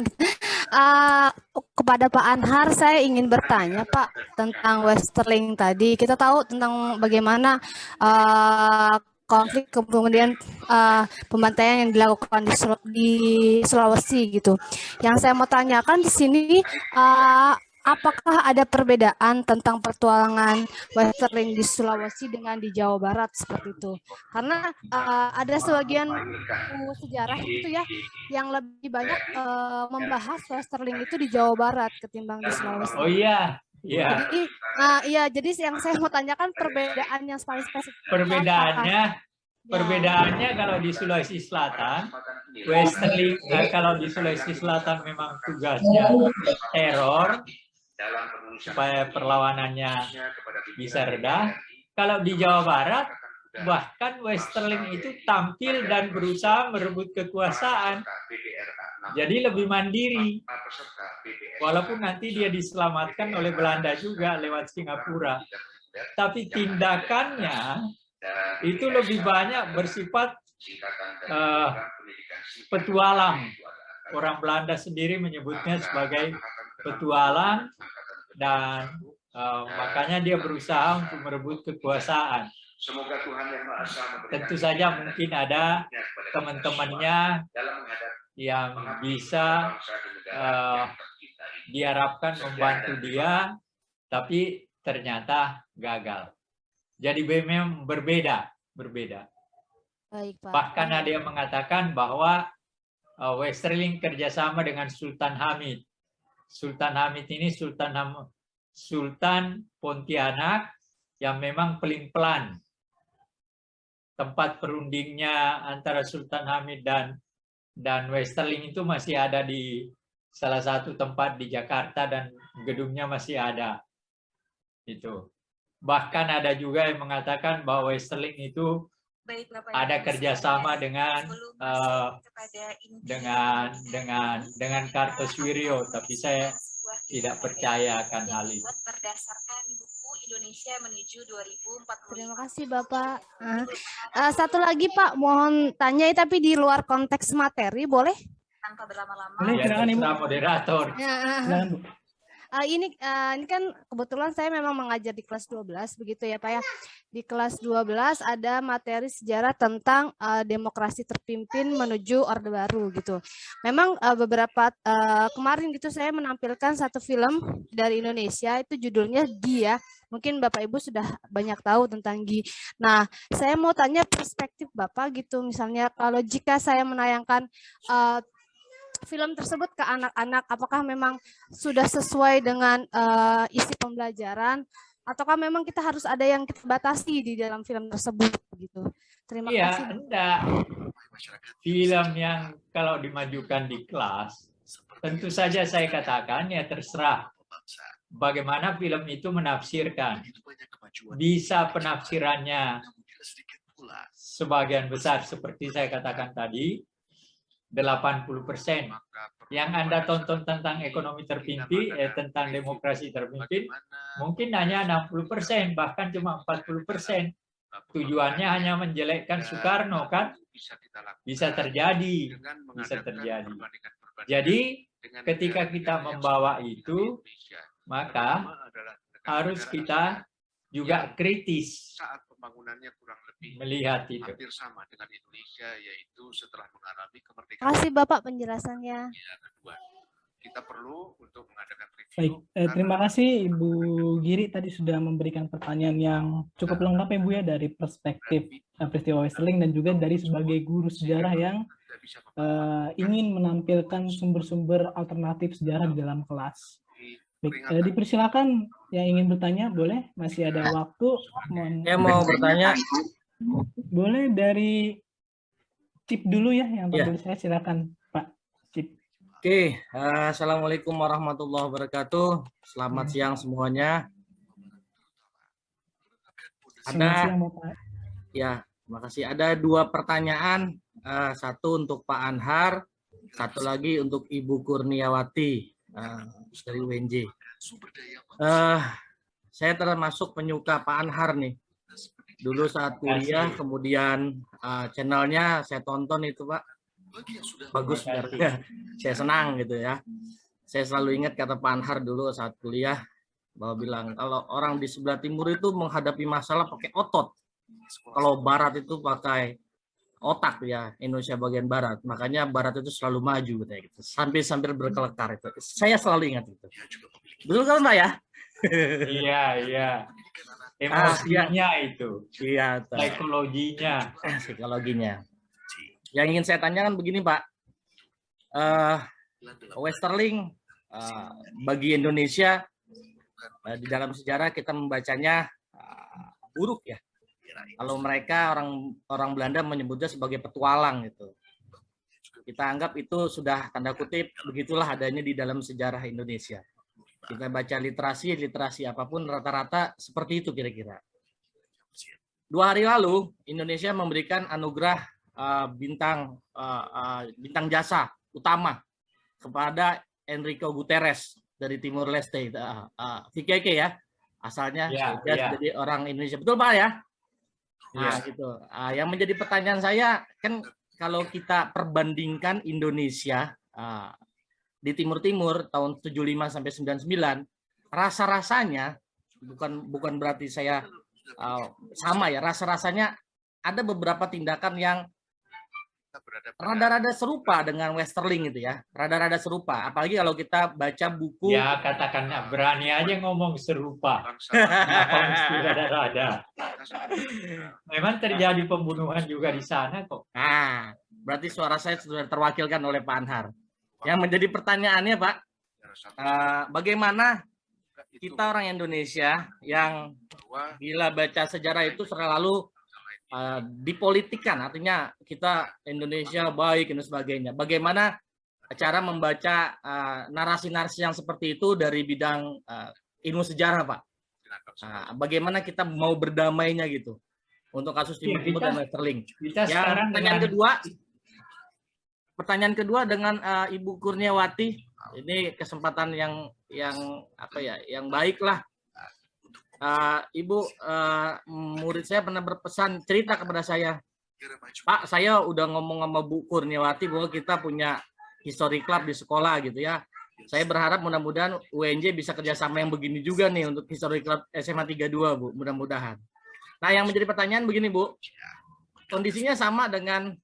Kepada Pak Anhar, saya ingin bertanya Pak tentang Westerling tadi. Kita tahu tentang bagaimana konflik kemudian pembantaian yang dilakukan di Sulawesi gitu. Yang saya mau tanyakan di sini, apakah ada perbedaan tentang pertualangan Westerling di Sulawesi dengan di Jawa Barat seperti itu? Karena ada sebagian buku sejarah itu ya yang lebih banyak membahas Westerling itu di Jawa Barat ketimbang di Sulawesi. Oh iya. Ya. Jadi, jadi yang saya mau tanyakan perbedaan yang paling spesifik. Perbedaannya kalau di Sulawesi Selatan, Westerling, kalau di Sulawesi Selatan memang tugasnya teror supaya perlawanannya bisa reda. Kalau di Jawa Barat, bahkan Westerling itu tampil dan berusaha merebut kekuasaan. Jadi lebih mandiri. Walaupun nanti dia diselamatkan oleh Belanda juga lewat Singapura. Tapi tindakannya itu lebih banyak bersifat petualang. Orang Belanda sendiri menyebutnya sebagai petualang, dan makanya dia berusaha untuk merebut kekuasaan. Tentu saja mungkin ada teman-temannya yang bisa diharapkan membantu dia, tapi ternyata gagal. Jadi memang berbeda. Baik, Pak. Bahkan ada yang mengatakan bahwa Westerling kerjasama dengan Sultan Hamid. Sultan Hamid ini Sultan Pontianak yang memang pelin-pelan. Tempat perundingnya antara Sultan Hamid dan Westerling itu masih ada di salah satu tempat di Jakarta dan gedungnya masih ada. Itu. Bahkan ada juga yang mengatakan bahwa Westerling itu ada kerjasama dengan Kartosuwiryo, tapi saya tidak percaya akan hal itu. Berdasarkan buku Indonesia menuju 2045. Terima kasih Bapak. Satu lagi Pak, mohon tanya tapi di luar konteks materi, boleh? Tanpa berlama-lama. Boleh, silakan Ibu. Moderator. Silakan, Bu. Ini kan kebetulan saya memang mengajar di kelas 12 begitu ya Pak ya. Di kelas 12 ada materi sejarah tentang demokrasi terpimpin menuju Orde Baru gitu. Memang beberapa kemarin gitu saya menampilkan satu film dari Indonesia, itu judulnya GI ya. Mungkin Bapak Ibu sudah banyak tahu tentang GI. Nah, saya mau tanya perspektif Bapak gitu, misalnya kalau jika saya menayangkan film tersebut ke anak-anak, apakah memang sudah sesuai dengan isi pembelajaran, ataukah memang kita harus ada yang kita batasi di dalam film tersebut gitu? Terima kasih. Enggak. Film yang kalau dimajukan di kelas, tentu saja saya katakan ya terserah bagaimana film itu menafsirkan. Bisa penafsirannya sebagian besar seperti saya katakan tadi, 80%. Yang Anda tonton tentang ekonomi terpimpin, tentang demokrasi terpimpin, mungkin hanya 60%, bahkan cuma 40%. Tujuannya hanya menjelekkan Soekarno, kan? Bisa terjadi. Bisa terjadi. Jadi, ketika kita membawa itu, maka harus kita juga kritis. Saat pembangunannya kurang lebih melihat itu. Hampir sama dengan Indonesia, yaitu setelah mengalami kemerdekaan. Terima kasih Bapak penjelasannya. Kedua, kita perlu untuk mengadakan review. Baik, terima kasih Ibu Giri tadi sudah memberikan pertanyaan yang cukup lengkap ya Bu ya, dari perspektif peristiwa Westerling dan juga dari sebagai guru sejarah yang ingin menampilkan sumber-sumber alternatif sejarah di dalam kelas. Baik, dipersilakan yang ingin bertanya, boleh? Masih ada waktu. Saya mau bertanya. Boleh dari Cip dulu ya, yang panggil saya, silakan Pak Cip. Oke, Assalamualaikum warahmatullahi wabarakatuh. Selamat siang semuanya. Ya, makasih. Ada dua pertanyaan, satu untuk Pak Anhar, satu lagi untuk Ibu Kurniawati dari UNJ. Saya termasuk penyuka Pak Anhar nih. Dulu saat kuliah, kemudian channelnya saya tonton itu Pak. Bagus, saya senang gitu ya. Saya selalu ingat kata Pak Anhar dulu saat kuliah, bahwa bilang kalau orang di sebelah timur itu menghadapi masalah pakai otot. Kalau barat itu pakai otak ya, Indonesia bagian barat. Makanya barat itu selalu maju gitu. Sambil berkelekar itu. Saya selalu ingat itu. Betul kan Pak ya? Iya, iya. Emosinya itu. Iya. Psikologinya. Yang ingin saya tanyakan begini Pak. Westerling bagi Indonesia di dalam sejarah kita membacanya buruk ya. Kalau mereka orang Belanda menyebutnya sebagai petualang gitu. Kita anggap itu sudah tanda kutip begitulah adanya di dalam sejarah Indonesia. Kita baca literasi apapun rata-rata seperti itu kira-kira. 2 hari lalu Indonesia memberikan anugerah bintang jasa utama kepada Enrique Guterres dari Timur Leste, VKK ya, asalnya jadi orang Indonesia, betul Pak ya? Nah, gitu. Yang menjadi pertanyaan saya kan kalau kita perbandingkan Indonesia di Timur tahun 75 sampai 99, rasa-rasanya bukan berarti saya sama ya, rasa-rasanya ada beberapa tindakan yang rada-rada serupa dengan Westerling gitu ya, rada-rada serupa. Apalagi kalau kita baca buku. Ya katakan berani aja ngomong serupa. Apa mesti rada-rada? Memang terjadi pembunuhan juga di sana kok. Nah, berarti suara saya sudah terwakilkan oleh Pak Anhar. Yang menjadi pertanyaannya, Pak, bagaimana kita orang Indonesia yang bila baca sejarah itu selalu dipolitikkan, artinya kita Indonesia baik dan sebagainya. Bagaimana cara membaca narasi-narasi yang seperti itu dari bidang ilmu sejarah, Pak? Bagaimana kita mau berdamainya gitu untuk kasus Timur Timur dan Westerling? Yang pertanyaan kedua dengan Ibu Kurniawati, ini kesempatan yang baik lah. Ibu, murid saya pernah berpesan, cerita kepada saya, Pak, saya udah ngomong sama Bu Kurniawati bahwa kita punya history club di sekolah gitu ya. Saya berharap mudah-mudahan UNJ bisa kerjasama yang begini juga nih untuk history club SMA 32, Bu, mudah-mudahan. Nah, yang menjadi pertanyaan begini, Bu, kondisinya sama dengan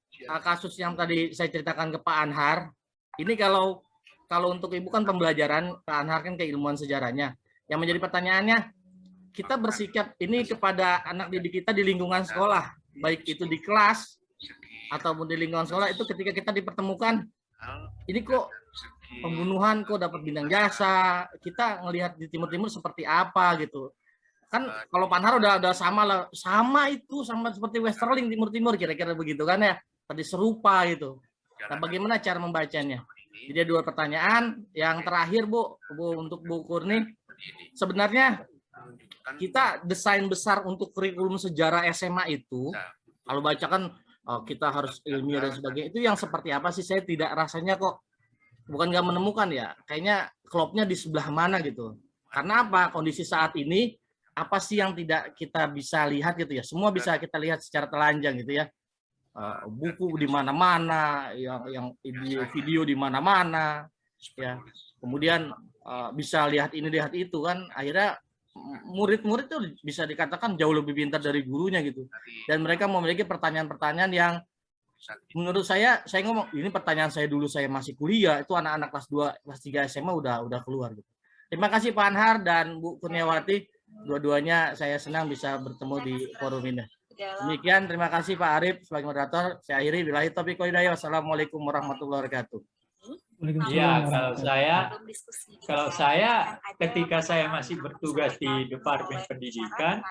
kasus yang tadi saya ceritakan ke Pak Anhar. Ini kalau untuk Ibu kan pembelajaran, Pak Anhar kan keilmuan sejarahnya. Yang menjadi pertanyaannya, kita bersikap ini kepada anak didik kita di lingkungan sekolah, baik itu di kelas ataupun di lingkungan sekolah, itu ketika kita dipertemukan, ini kok pembunuhan, kok dapat bintang jasa, kita ngelihat di Timur-Timur seperti apa gitu. Kan kalau Pak Anhar udah sama seperti Westerling Timur-Timur, kira-kira begitu kan ya, tadi serupa gitu. Nah, bagaimana cara membacanya? Jadi dua pertanyaan. Yang terakhir, Bu, untuk Bu Kurni, sebenarnya kita desain besar untuk kurikulum sejarah SMA itu, kalau bacakan kita harus ilmiah dan sebagainya, itu yang seperti apa sih? Saya tidak rasanya kok, bukan nggak menemukan ya, kayaknya klopnya di sebelah mana gitu. Karena apa? Kondisi saat ini, apa sih yang tidak kita bisa lihat gitu ya? Semua bisa kita lihat secara telanjang gitu ya. Buku di mana-mana, yang video di mana-mana, ya. Kemudian bisa lihat ini, lihat itu kan, akhirnya murid-murid itu bisa dikatakan jauh lebih pintar dari gurunya gitu. Dan mereka memiliki pertanyaan-pertanyaan yang menurut saya ngomong, ini pertanyaan saya dulu saya masih kuliah, itu anak-anak kelas 2, kelas 3 SMA udah keluar gitu. Terima kasih Pak Anhar dan Bu Kurniawati, dua-duanya saya senang bisa bertemu di forum ini. Demikian, terima kasih Pak Arif sebagai moderator. Saya akhiri, billahi taufiq wal hidayah. Wassalamualaikum warahmatullahi wabarakatuh. Ya, kalau saya ketika saya masih bertugas di Departemen Pendidikan,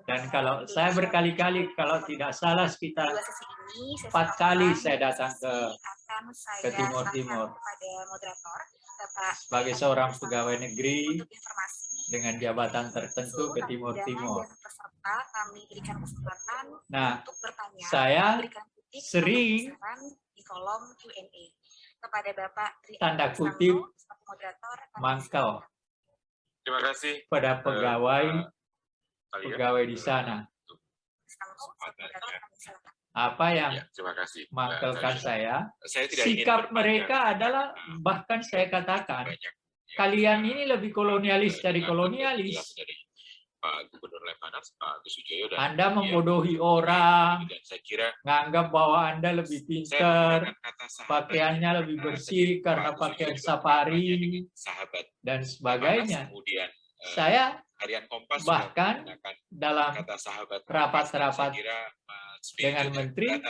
dan kalau saya berkali-kali, kalau tidak salah sekitar 4 kali saya datang ke Timur-Timur sebagai seorang pegawai negeri dengan jabatan tertentu ke Timur-Timur. Nah, saya sering di kolom Q&A kepada Bapak tanda kutip mangkal pada pegawai di sana. Apa yang mangkalkan saya, sikap mereka adalah, bahkan saya katakan, kalian ini lebih kolonialis dari kolonialis. Pak Gubernur Lemhanas, Pak Gus Wijoyo, dan Anda membodohi orang, dan saya kira nganggap bahwa Anda lebih pintar, pakaiannya lebih bersih karena pakaian safari, dan sebagainya. Kemudian saya Harian Kompas bahkan dalam rapat-rapat dengan menteri,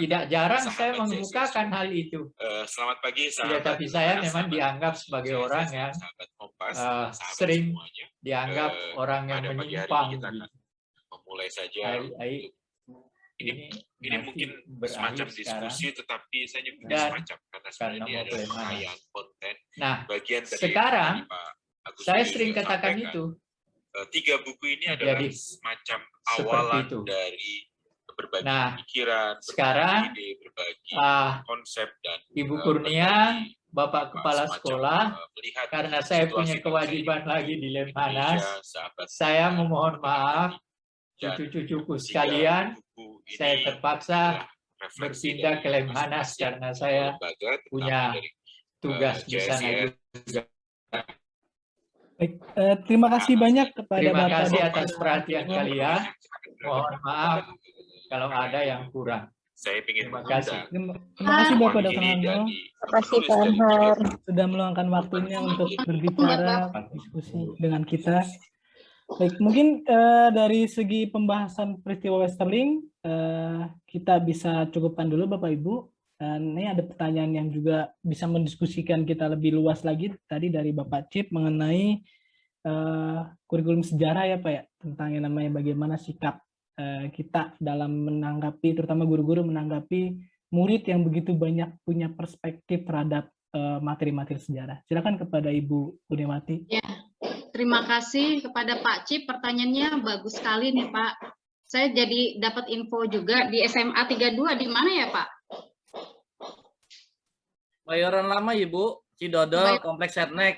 tidak jarang saya mengemukakan hal itu. Selamat pagi, ya, tapi saya memang dianggap sebagai orang yang sering dianggap orang yang menyimpang. Memulai saja. Ini mungkin semacam diskusi, tetapi saya nyebutnya semacam karena sebenarnya ini adalah pengayaan konten. Nah, bagian dari sekarang saya Wijoyo sering katakan itu. 3 buku ini adalah semacam awalan dari berbagi pikiran, sekarang ide, berbagi konsep, dan Ibu Kurnia, Bapak Kepala Sekolah, karena saya punya kewajiban lagi di Lemhanas, saya memohon maaf, cucu-cucuku sekalian, saya terpaksa berpindah ke Lemhanas karena saya punya tugas di sana juga. Baik, terima kasih banyak kepada Terima Bapak kasih Dr. atas perhatian kalian. Mohon maaf kalau ada yang kurang. Saya ingin terima kasih. Terima kasih Bapak Dr. Nando. Terima kasih Pak Anhar. Sudah meluangkan waktunya untuk berbicara, diskusi dengan kita. Baik, mungkin dari segi pembahasan peristiwa Westerling, kita bisa cukupkan dulu Bapak Ibu. Dan ini ada pertanyaan yang juga bisa mendiskusikan kita lebih luas lagi tadi dari Bapak Cip mengenai kurikulum sejarah ya Pak ya, tentang yang namanya bagaimana sikap kita dalam menanggapi, terutama guru-guru menanggapi murid yang begitu banyak punya perspektif terhadap materi-materi sejarah. Silakan kepada Ibu Budiawati. Ya, terima kasih kepada Pak Cip, pertanyaannya bagus sekali nih Pak. Saya jadi dapat info juga di SMA 32 di mana ya Pak? Bayoran Lama Ibu, Cidodol, Kompleks Setnek.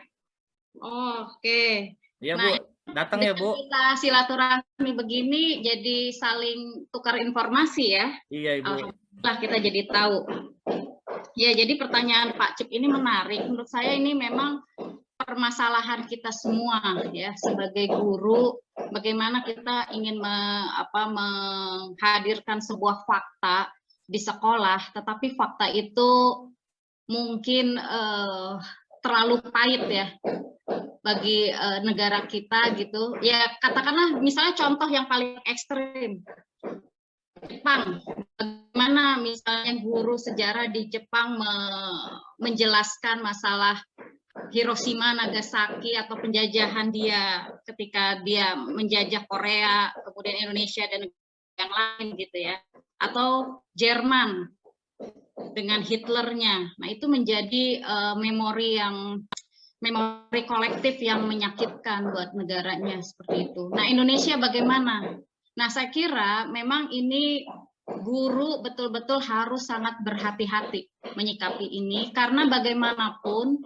Oh, oke. Iya Nah, Bu, datang ya Bu. kita silaturahmi begini jadi saling tukar informasi ya. Iya Ibu. Alhamdulillah kita jadi tahu. Ya, jadi pertanyaan Pak Cip ini menarik. Menurut saya ini memang permasalahan kita semua ya sebagai guru, bagaimana kita ingin menghadirkan sebuah fakta di sekolah, tetapi fakta itu mungkin terlalu pahit ya bagi negara kita gitu. Ya katakanlah misalnya contoh yang paling ekstrim, Jepang. Bagaimana misalnya guru sejarah di Jepang menjelaskan masalah Hiroshima, Nagasaki atau penjajahan dia ketika dia menjajah Korea, kemudian Indonesia dan yang lain gitu ya. Atau Jerman dengan Hitlernya. Nah, itu menjadi memori kolektif yang menyakitkan buat negaranya seperti itu. Nah, Indonesia bagaimana? Nah, saya kira memang ini guru betul-betul harus sangat berhati-hati menyikapi ini karena bagaimanapun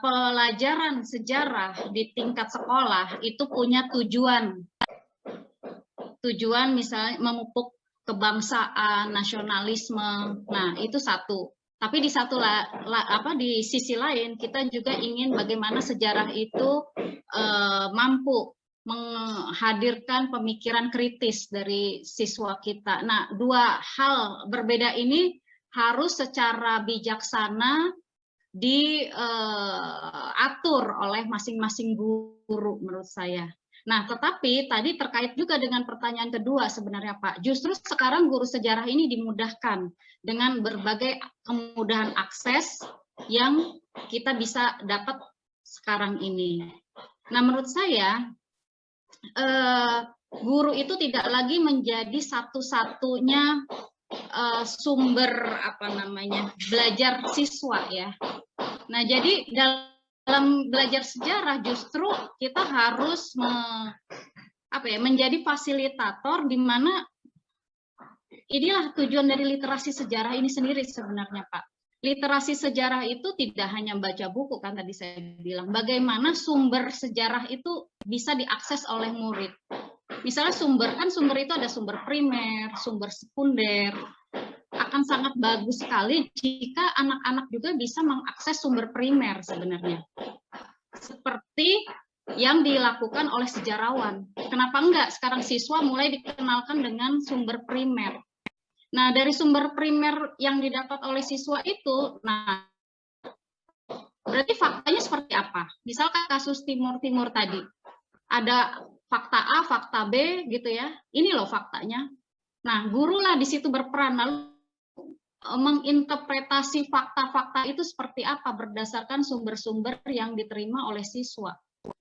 pelajaran sejarah di tingkat sekolah itu punya tujuan misalnya memupuk kebangsaan, nasionalisme. Nah, itu satu. Tapi di sisi lain kita juga ingin bagaimana sejarah itu mampu menghadirkan pemikiran kritis dari siswa kita. Nah, dua hal berbeda ini harus secara bijaksana diatur oleh masing-masing guru menurut saya. Nah, tetapi tadi terkait juga dengan pertanyaan kedua sebenarnya Pak, justru sekarang guru sejarah ini dimudahkan dengan berbagai kemudahan akses yang kita bisa dapat sekarang ini. Nah, menurut saya guru itu tidak lagi menjadi satu-satunya sumber belajar siswa ya. Nah, jadi dalam belajar sejarah justru kita harus menjadi fasilitator di mana inilah tujuan dari literasi sejarah ini sendiri sebenarnya Pak. Literasi sejarah itu tidak hanya baca buku kan tadi saya bilang, bagaimana sumber sejarah itu bisa diakses oleh murid. Misalnya sumber itu ada sumber primer, sumber sekunder. Akan sangat bagus sekali jika anak-anak juga bisa mengakses sumber primer sebenarnya. Seperti yang dilakukan oleh sejarawan. Kenapa enggak? Sekarang siswa mulai dikenalkan dengan sumber primer. Nah, dari sumber primer yang didapat oleh siswa itu, nah, berarti faktanya seperti apa? Misalkan kasus Timur tadi, ada fakta A, fakta B, gitu ya. Ini loh faktanya. Nah, guru lah di situ berperan, lalu menginterpretasi fakta-fakta itu seperti apa berdasarkan sumber-sumber yang diterima oleh siswa.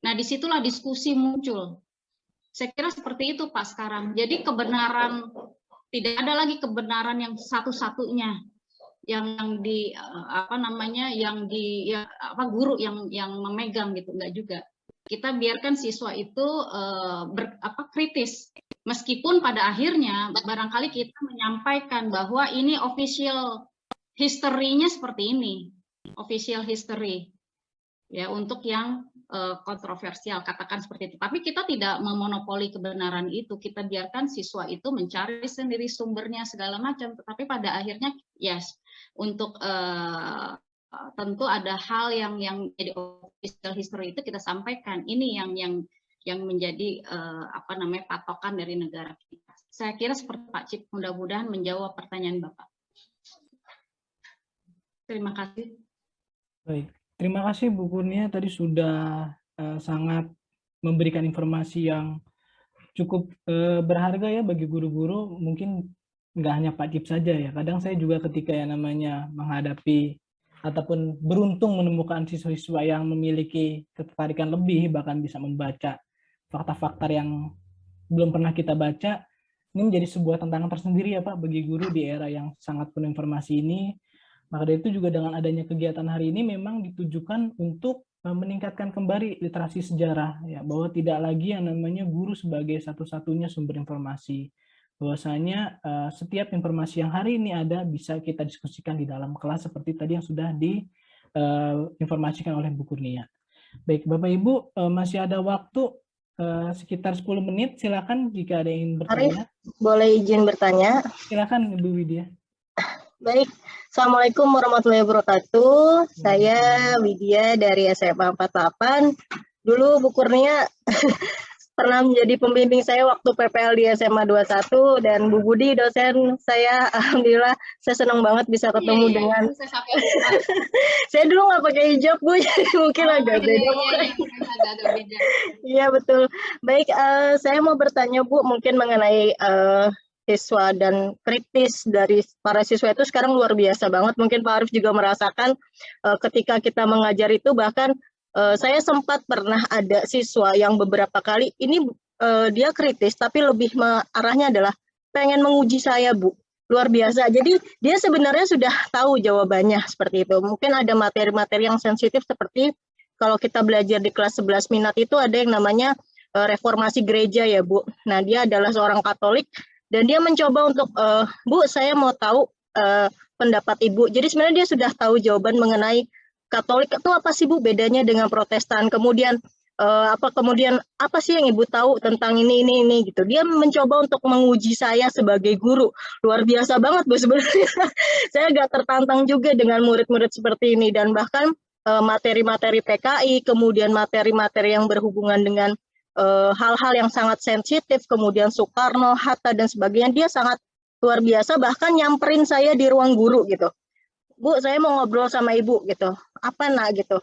Nah, disitulah diskusi muncul. Saya kira seperti itu Pak sekarang. Jadi kebenaran, tidak ada lagi kebenaran yang satu-satunya yang guru yang memegang gitu, enggak juga. Kita biarkan siswa itu kritis. Meskipun pada akhirnya barangkali kita menyampaikan bahwa ini official history-nya seperti ini, official history ya untuk yang kontroversial, katakan seperti itu. Tapi kita tidak memonopoli kebenaran itu, kita biarkan siswa itu mencari sendiri sumbernya segala macam. Tetapi pada akhirnya untuk tentu ada hal yang jadi official history itu kita sampaikan. Ini yang menjadi patokan dari negara kita. Saya kira seperti Pak Cip, mudah-mudahan menjawab pertanyaan Bapak. Terima kasih. Baik, terima kasih Bu Kurnia tadi sudah sangat memberikan informasi yang cukup berharga ya bagi guru-guru, mungkin nggak hanya Pak Cip saja ya. Kadang saya juga ketika yang namanya menghadapi ataupun beruntung menemukan siswa-siswa yang memiliki ketertarikan lebih, bahkan bisa membaca fakta-fakta yang belum pernah kita baca, ini menjadi sebuah tantangan tersendiri ya Pak bagi guru di era yang sangat penuh informasi ini. Maka dari itu juga dengan adanya kegiatan hari ini memang ditujukan untuk meningkatkan kembali literasi sejarah, ya, bahwa tidak lagi yang namanya guru sebagai satu-satunya sumber informasi. Bahwasanya setiap informasi yang hari ini ada bisa kita diskusikan di dalam kelas seperti tadi yang sudah diinformasikan oleh Bu Kurnia. Baik, Bapak Ibu, masih ada waktu sekitar 10 menit. Silakan jika ada yang ingin bertanya. Arif, boleh izin bertanya? Silakan Ibu Widya. Baik, Assalamualaikum warahmatullahi wabarakatuh. Saya Widya dari SMA 48. Dulu Bu Kurnia pernah menjadi pembimbing saya waktu PPL di SMA 21 dan Bu Budi dosen saya. Alhamdulillah saya senang banget bisa ketemu dengan saya dulu nggak pakai hijab Bu, jadi mungkin agak beda. Iya betul. Baik, saya mau bertanya Bu mungkin mengenai siswa dan kritis dari para siswa itu sekarang luar biasa banget. Mungkin Pak Arif juga merasakan ketika kita mengajar itu, bahkan saya sempat pernah ada siswa yang beberapa kali ini dia kritis tapi lebih arahnya adalah pengen menguji saya Bu, luar biasa. Jadi dia sebenarnya sudah tahu jawabannya seperti itu. Mungkin ada materi-materi yang sensitif seperti kalau kita belajar di kelas 11 minat itu ada yang namanya reformasi gereja ya Bu. Nah dia adalah seorang Katolik dan dia mencoba untuk Bu saya mau tahu pendapat Ibu. Jadi sebenarnya dia sudah tahu jawaban mengenai Katolik itu apa sih Bu bedanya dengan Protestan, kemudian apa sih yang Ibu tahu tentang ini gitu. Dia mencoba untuk menguji saya sebagai guru, luar biasa banget Bu sebenarnya. Saya agak tertantang juga dengan murid-murid seperti ini, dan bahkan materi-materi PKI, kemudian materi-materi yang berhubungan dengan hal-hal yang sangat sensitif, kemudian Soekarno, Hatta dan sebagainya, dia sangat luar biasa, bahkan nyamperin saya di ruang guru gitu. Bu, saya mau ngobrol sama Ibu gitu. Apa nak gitu?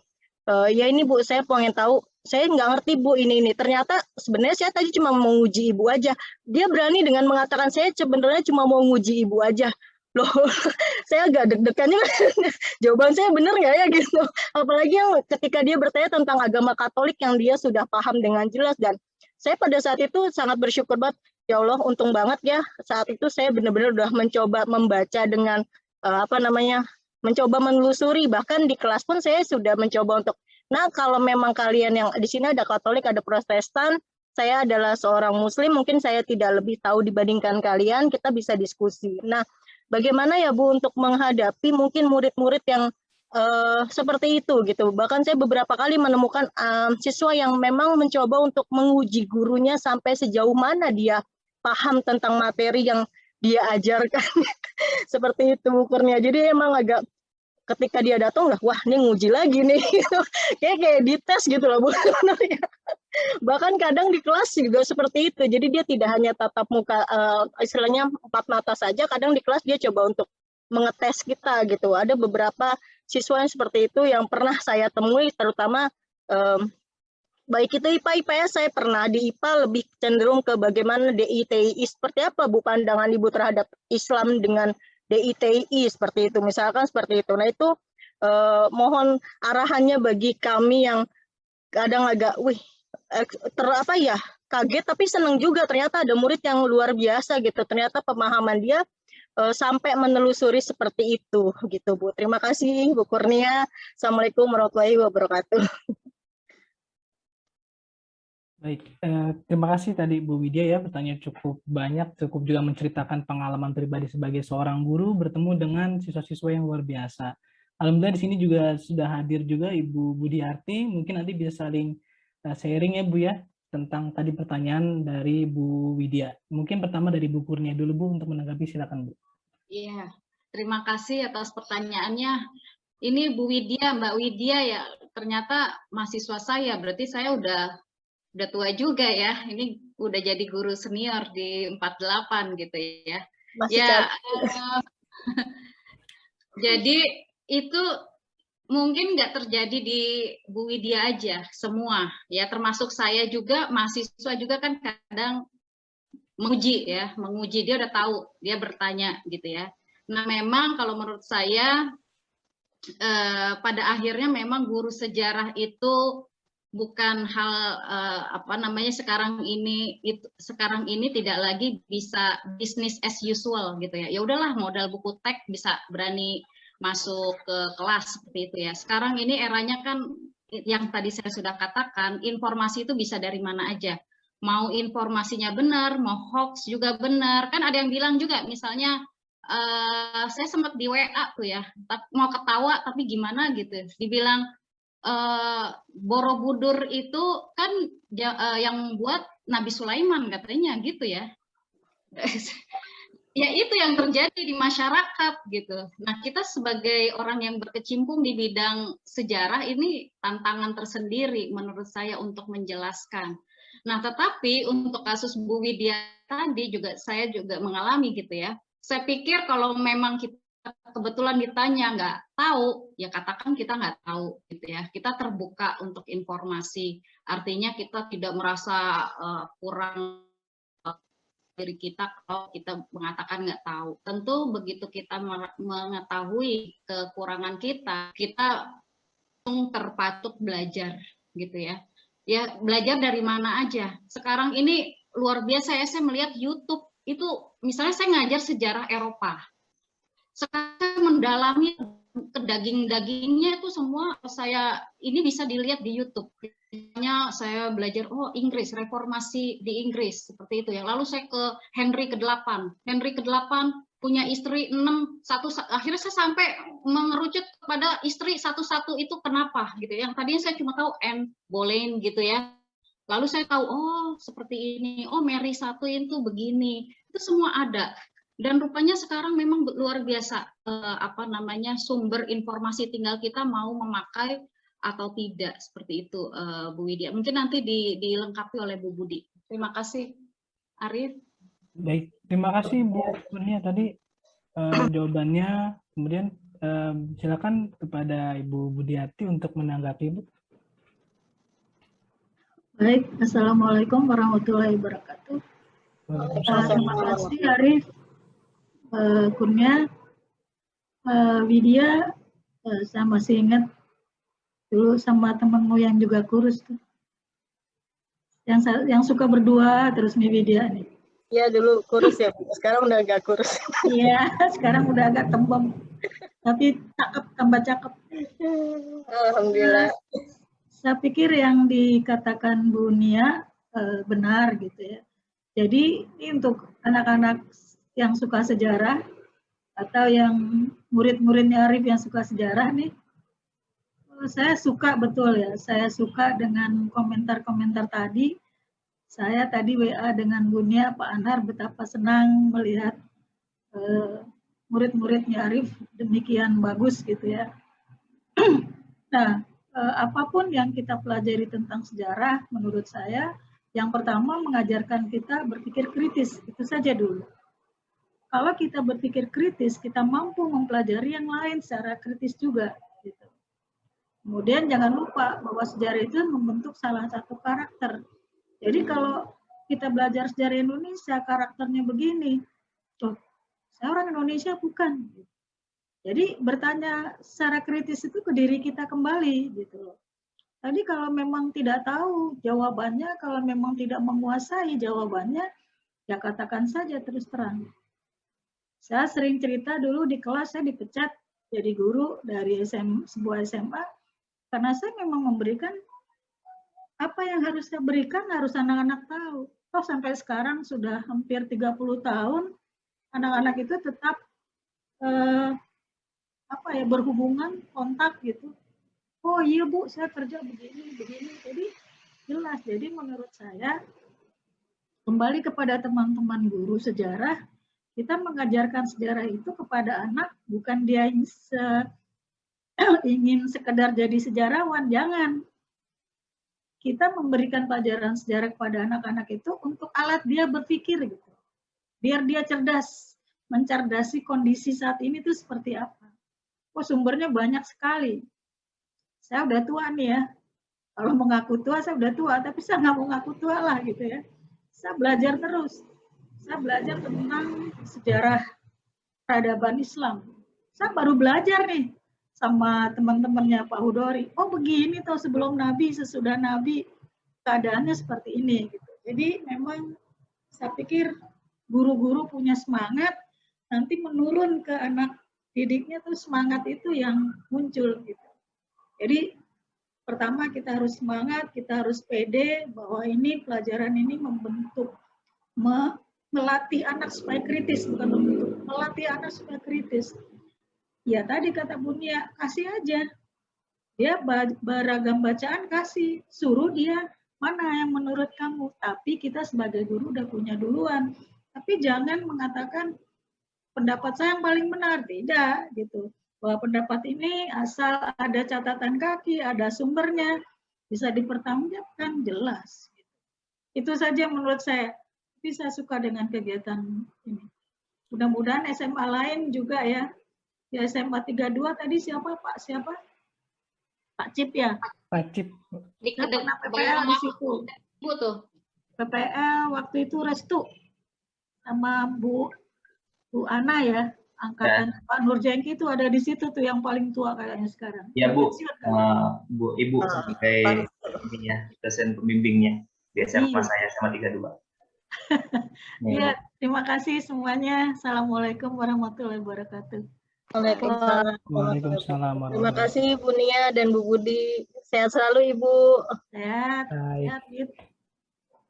Ya ini Bu, saya pengen tahu. Saya nggak ngerti Bu ini. Ternyata sebenarnya saya tadi cuma mau nguji Ibu aja. Dia berani dengan mengatakan saya sebenarnya cuma mau nguji Ibu aja. Loh, saya agak deg-degan juga. Jawaban saya benar nggak ya gitu. Apalagi yang ketika dia bertanya tentang agama Katolik yang dia sudah paham dengan jelas, dan saya pada saat itu sangat bersyukur banget. Ya Allah, untung banget ya. Saat itu saya benar-benar udah mencoba membaca dengan mencoba menelusuri, bahkan di kelas pun saya sudah mencoba untuk, nah kalau memang kalian yang di sini ada Katolik, ada Protestan, saya adalah seorang Muslim, mungkin saya tidak lebih tahu dibandingkan kalian, kita bisa diskusi. Nah, bagaimana ya Bu untuk menghadapi mungkin murid-murid yang seperti itu gitu. Bahkan saya beberapa kali menemukan siswa yang memang mencoba untuk menguji gurunya sampai sejauh mana dia paham tentang materi yang dia ajarkan. Seperti itu Kurnia. Jadi emang agak ketika dia datang lah, wah ini nguji lagi nih. kayak dites gitu loh Bu. Bahkan kadang di kelas juga seperti itu. Jadi dia tidak hanya tatap muka istilahnya 4 mata saja, kadang di kelas dia coba untuk mengetes kita gitu. Ada beberapa siswa yang seperti itu yang pernah saya temui, terutama baik itu IPA, IPS. Saya pernah di IPA lebih cenderung ke bagaimana DITI, seperti apa Bu pandangan Ibu terhadap Islam dengan DITI seperti itu, misalkan seperti itu. Nah itu mohon arahannya bagi kami yang kadang agak kaget tapi senang juga, ternyata ada murid yang luar biasa gitu, ternyata pemahaman dia sampai menelusuri seperti itu gitu Bu. Terima kasih Bu Kurnia. Assalamualaikum warahmatullahi wabarakatuh. Baik, terima kasih tadi Bu Widya ya, bertanya cukup banyak, cukup juga menceritakan pengalaman pribadi sebagai seorang guru bertemu dengan siswa-siswa yang luar biasa. Alhamdulillah di sini juga sudah hadir juga Ibu Budiarti, mungkin nanti bisa saling sharing ya Bu ya, tentang tadi pertanyaan dari Bu Widya. Mungkin pertama dari Bu Kurnia dulu Bu untuk menanggapi, silakan Bu. Iya, terima kasih atas pertanyaannya. Ini Bu Widya, Mbak Widya ya, ternyata mahasiswa saya, berarti saya udah tua juga ya, ini udah jadi guru senior di 48 gitu ya. Masih ya, jadi itu mungkin nggak terjadi di Bu Widya aja, semua ya, termasuk saya juga, mahasiswa juga kan kadang menguji ya, menguji, dia udah tahu, dia bertanya gitu ya. Nah memang kalau menurut saya pada akhirnya memang guru sejarah itu bukan hal apa namanya sekarang ini tidak lagi bisa business as usual gitu ya. Ya udahlah modal buku teks bisa berani masuk ke kelas seperti itu ya. Sekarang ini eranya kan yang tadi saya sudah katakan, informasi itu bisa dari mana aja. Mau informasinya benar, mau hoax juga benar. Kan ada yang bilang juga misalnya saya sempat di WA tuh ya, mau ketawa tapi gimana gitu. Dibilang Borobudur itu kan yang buat Nabi Sulaiman katanya gitu ya. Ya itu yang terjadi di masyarakat gitu. Nah kita sebagai orang yang berkecimpung di bidang sejarah ini tantangan tersendiri menurut saya untuk menjelaskan. Nah tetapi untuk kasus Bu Widya tadi juga saya juga mengalami gitu ya. Saya pikir kalau memang kita kebetulan ditanya nggak tahu, ya katakan kita nggak tahu gitu ya. Kita terbuka untuk informasi. Artinya kita tidak merasa kurang diri kita kalau kita mengatakan nggak tahu. Tentu begitu kita mengetahui kekurangan kita terpatut belajar gitu ya. Ya belajar dari mana aja. Sekarang ini luar biasa ya, saya melihat YouTube itu misalnya saya ngajar sejarah Eropa. Sekarang mendalami ke daging-dagingnya itu semua ini bisa dilihat di YouTube. Misalnya saya belajar Inggris, reformasi di Inggris seperti itu ya. Lalu saya ke Henry ke-8. Henry ke-8 punya istri 6, akhirnya saya sampai mengerucut kepada istri satu-satu itu kenapa gitu. Yang tadinya saya cuma tahu Anne Boleyn gitu ya. Lalu saya tahu seperti ini. Mary I itu begini. Itu semua ada. Dan rupanya sekarang memang luar biasa sumber informasi, tinggal kita mau memakai atau tidak seperti itu Bu Widya. Mungkin nanti dilengkapi oleh Bu Budi. Terima kasih Arif. Baik, terima kasih Bu Kurnia tadi jawabannya. Kemudian silakan kepada Ibu Budiati untuk menanggapi Bu. Baik, Assalamualaikum warahmatullahi wabarakatuh. Terima kasih Arif. Kurnia, Widya, saya masih ingat dulu sama temanmu yang juga kurus tuh, yang suka berdua terus nih Widya nih. Iya dulu kurus ya, sekarang udah agak kurus. Iya, sekarang udah agak tembem, tapi cakep, tambah cakep. Alhamdulillah. Saya pikir yang dikatakan Bu Nia benar gitu ya. Jadi ini untuk anak-anak yang suka sejarah atau yang murid-muridnya Arif yang suka sejarah nih, saya suka betul ya, saya suka dengan komentar-komentar tadi. Saya tadi WA dengan Bu Nia, Pak Anhar betapa senang melihat murid-muridnya Arif demikian bagus gitu ya. Nah, apapun yang kita pelajari tentang sejarah menurut saya, yang pertama mengajarkan kita berpikir kritis, itu saja dulu. Kalau kita berpikir kritis, kita mampu mempelajari yang lain secara kritis juga. Gitu. Kemudian jangan lupa bahwa sejarah itu membentuk salah satu karakter. Jadi kalau kita belajar sejarah Indonesia, karakternya begini, saya orang Indonesia bukan. Jadi bertanya secara kritis itu ke diri kita kembali. Gitu. Tadi kalau memang tidak tahu jawabannya, kalau memang tidak menguasai jawabannya, ya katakan saja terus terang. Saya sering cerita dulu di kelas saya dipecat jadi guru dari sebuah SMA karena saya memang memberikan apa yang harus saya berikan harus anak-anak tahu. Toh sampai sekarang sudah hampir 30 tahun anak-anak itu tetap berhubungan, kontak gitu. Oh iya Bu, saya kerja begini. Jadi jelas. Jadi menurut saya kembali kepada teman-teman guru sejarah, kita mengajarkan sejarah itu kepada anak, bukan dia ingin sekedar jadi sejarawan, jangan. Kita memberikan pelajaran sejarah kepada anak-anak itu untuk alat dia berpikir, gitu. Biar dia cerdas, mencerdasi kondisi saat ini itu seperti apa. Sumbernya banyak sekali. Saya udah tua nih ya, kalau mengaku tua, saya udah tua, tapi saya nggak mau ngaku tua lah gitu ya. Saya belajar terus. saya belajar tentang sejarah peradaban Islam. Saya baru belajar nih sama teman-temannya Pak Hudori. Oh begini tuh sebelum Nabi, sesudah Nabi, keadaannya seperti ini. Gitu. Jadi memang saya pikir guru-guru punya semangat, nanti menurun ke anak didiknya tuh semangat itu yang muncul. Gitu. Jadi pertama kita harus semangat, kita harus pede bahwa ini pelajaran ini membentuk, melatih anak supaya kritis, bukan membentuk, melatih anak supaya kritis. Ya tadi kata Bunia, kasih aja. Dia beragam bacaan kasih, suruh dia mana yang menurut kamu. Tapi kita sebagai guru udah punya duluan. Tapi jangan mengatakan pendapat saya yang paling benar, tidak gitu. Bahwa pendapat ini asal ada catatan kaki, ada sumbernya, bisa dipertanggungjawabkan, jelas. Itu saja menurut saya. Tapi saya suka dengan kegiatan ini. Mudah-mudahan SMA lain juga ya. Di SMA 32 tadi siapa Pak? Siapa? Pak Cip ya? Pak Cip. Di pernah PPL di situ. Bu tuh. PPL waktu itu Restu sama Bu Ana ya, angkatan Pak Nurjengki itu ada di situ tuh yang paling tua kayaknya sekarang. Ya Bu, Bu Ibu sebagai ininya, dosen pembimbingnya di SMA saya sama 32. Iya, terima kasih semuanya. Assalamualaikum warahmatullahi wabarakatuh. Waalaikumsalam. Terima kasih Bu Nia dan Bu Budi. Sehat selalu Ibu. Sehat. Sehat.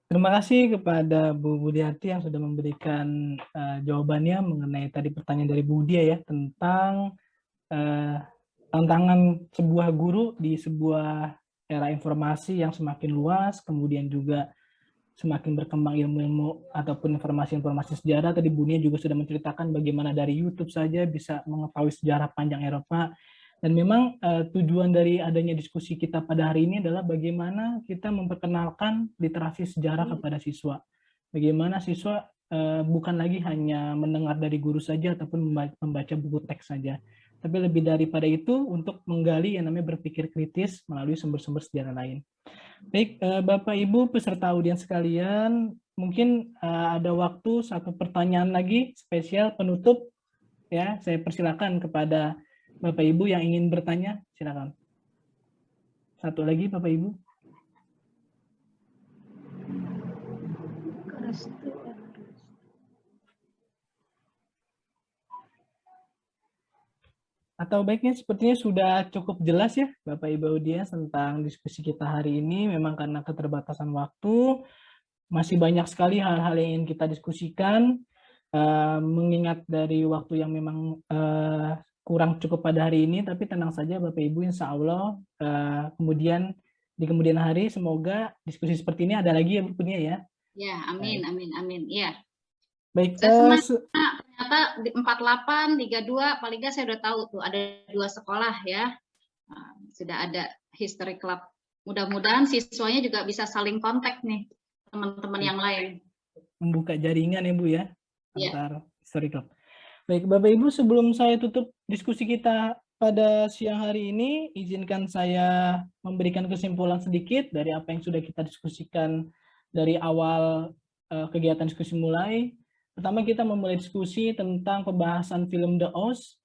Terima kasih kepada Bu Budiati yang sudah memberikan jawabannya mengenai tadi pertanyaan dari Bu Dia ya tentang tantangan sebuah guru di sebuah era informasi yang semakin luas, kemudian juga semakin berkembang ilmu-ilmu ataupun informasi-informasi sejarah. Tadi Bu Nia juga sudah menceritakan bagaimana dari YouTube saja bisa mengetahui sejarah panjang Eropa. Dan memang tujuan dari adanya diskusi kita pada hari ini adalah bagaimana kita memperkenalkan literasi sejarah kepada siswa. Bagaimana siswa bukan lagi hanya mendengar dari guru saja ataupun membaca buku teks saja. Tapi lebih daripada itu untuk menggali yang namanya berpikir kritis melalui sumber-sumber sejarah lain. Baik, Bapak Ibu peserta audiens sekalian, mungkin ada waktu satu pertanyaan lagi spesial penutup. Ya, saya persilakan kepada Bapak Ibu yang ingin bertanya, silakan. Satu lagi Bapak Ibu. Atau baiknya sepertinya sudah cukup jelas ya Bapak Ibu audiens tentang diskusi kita hari ini. Memang karena keterbatasan waktu, masih banyak sekali hal-hal yang ingin kita diskusikan. Mengingat dari waktu yang memang kurang cukup pada hari ini, tapi tenang saja Bapak Ibu, insya Allah kemudian di kemudian hari semoga diskusi seperti ini ada lagi ya Bu Punia ya. Ya, amin, amin, amin. Ya. Baik. Ternyata di 48, 32, paling nggak saya udah tahu tuh ada 2 sekolah ya. Sudah ada history club. Mudah-mudahan siswanya juga bisa saling kontak nih teman-teman yang lain. Membuka jaringan ya Bu ya, Ya. antar history club. Baik, Bapak Ibu, sebelum saya tutup diskusi kita pada siang hari ini, izinkan saya memberikan kesimpulan sedikit dari apa yang sudah kita diskusikan dari awal kegiatan diskusi mulai. Pertama, kita memulai diskusi tentang pembahasan film The Oz,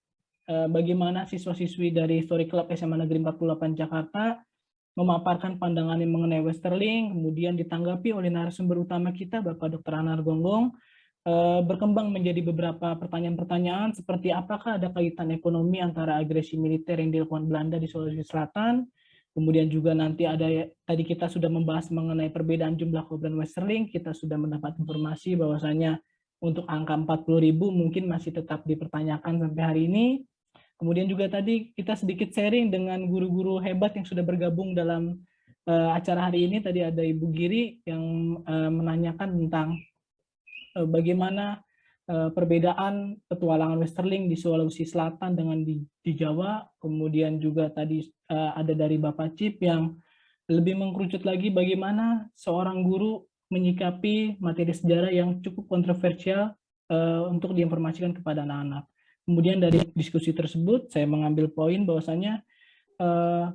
bagaimana siswa-siswi dari History Club SMA Negeri 48 Jakarta memaparkan pandangannya mengenai Westerling, kemudian ditanggapi oleh narasumber utama kita, Bapak Dr. Anar Gonggong, berkembang menjadi beberapa pertanyaan-pertanyaan seperti apakah ada kaitan ekonomi antara agresi militer yang dilakukan Belanda di Sulawesi Selatan, kemudian juga nanti ada, tadi kita sudah membahas mengenai perbedaan jumlah korban Westerling, kita sudah mendapat informasi bahwasanya untuk angka 40.000 mungkin masih tetap dipertanyakan sampai hari ini. Kemudian juga tadi kita sedikit sharing dengan guru-guru hebat yang sudah bergabung dalam acara hari ini. Tadi ada Ibu Giri yang menanyakan tentang bagaimana perbedaan petualangan Westerling di Sulawesi Selatan dengan di Jawa. Kemudian juga tadi ada dari Bapak Cip yang lebih mengkerucut lagi bagaimana seorang guru menyikapi materi sejarah yang cukup kontroversial untuk diinformasikan kepada anak-anak. Kemudian dari diskusi tersebut saya mengambil poin bahwasanya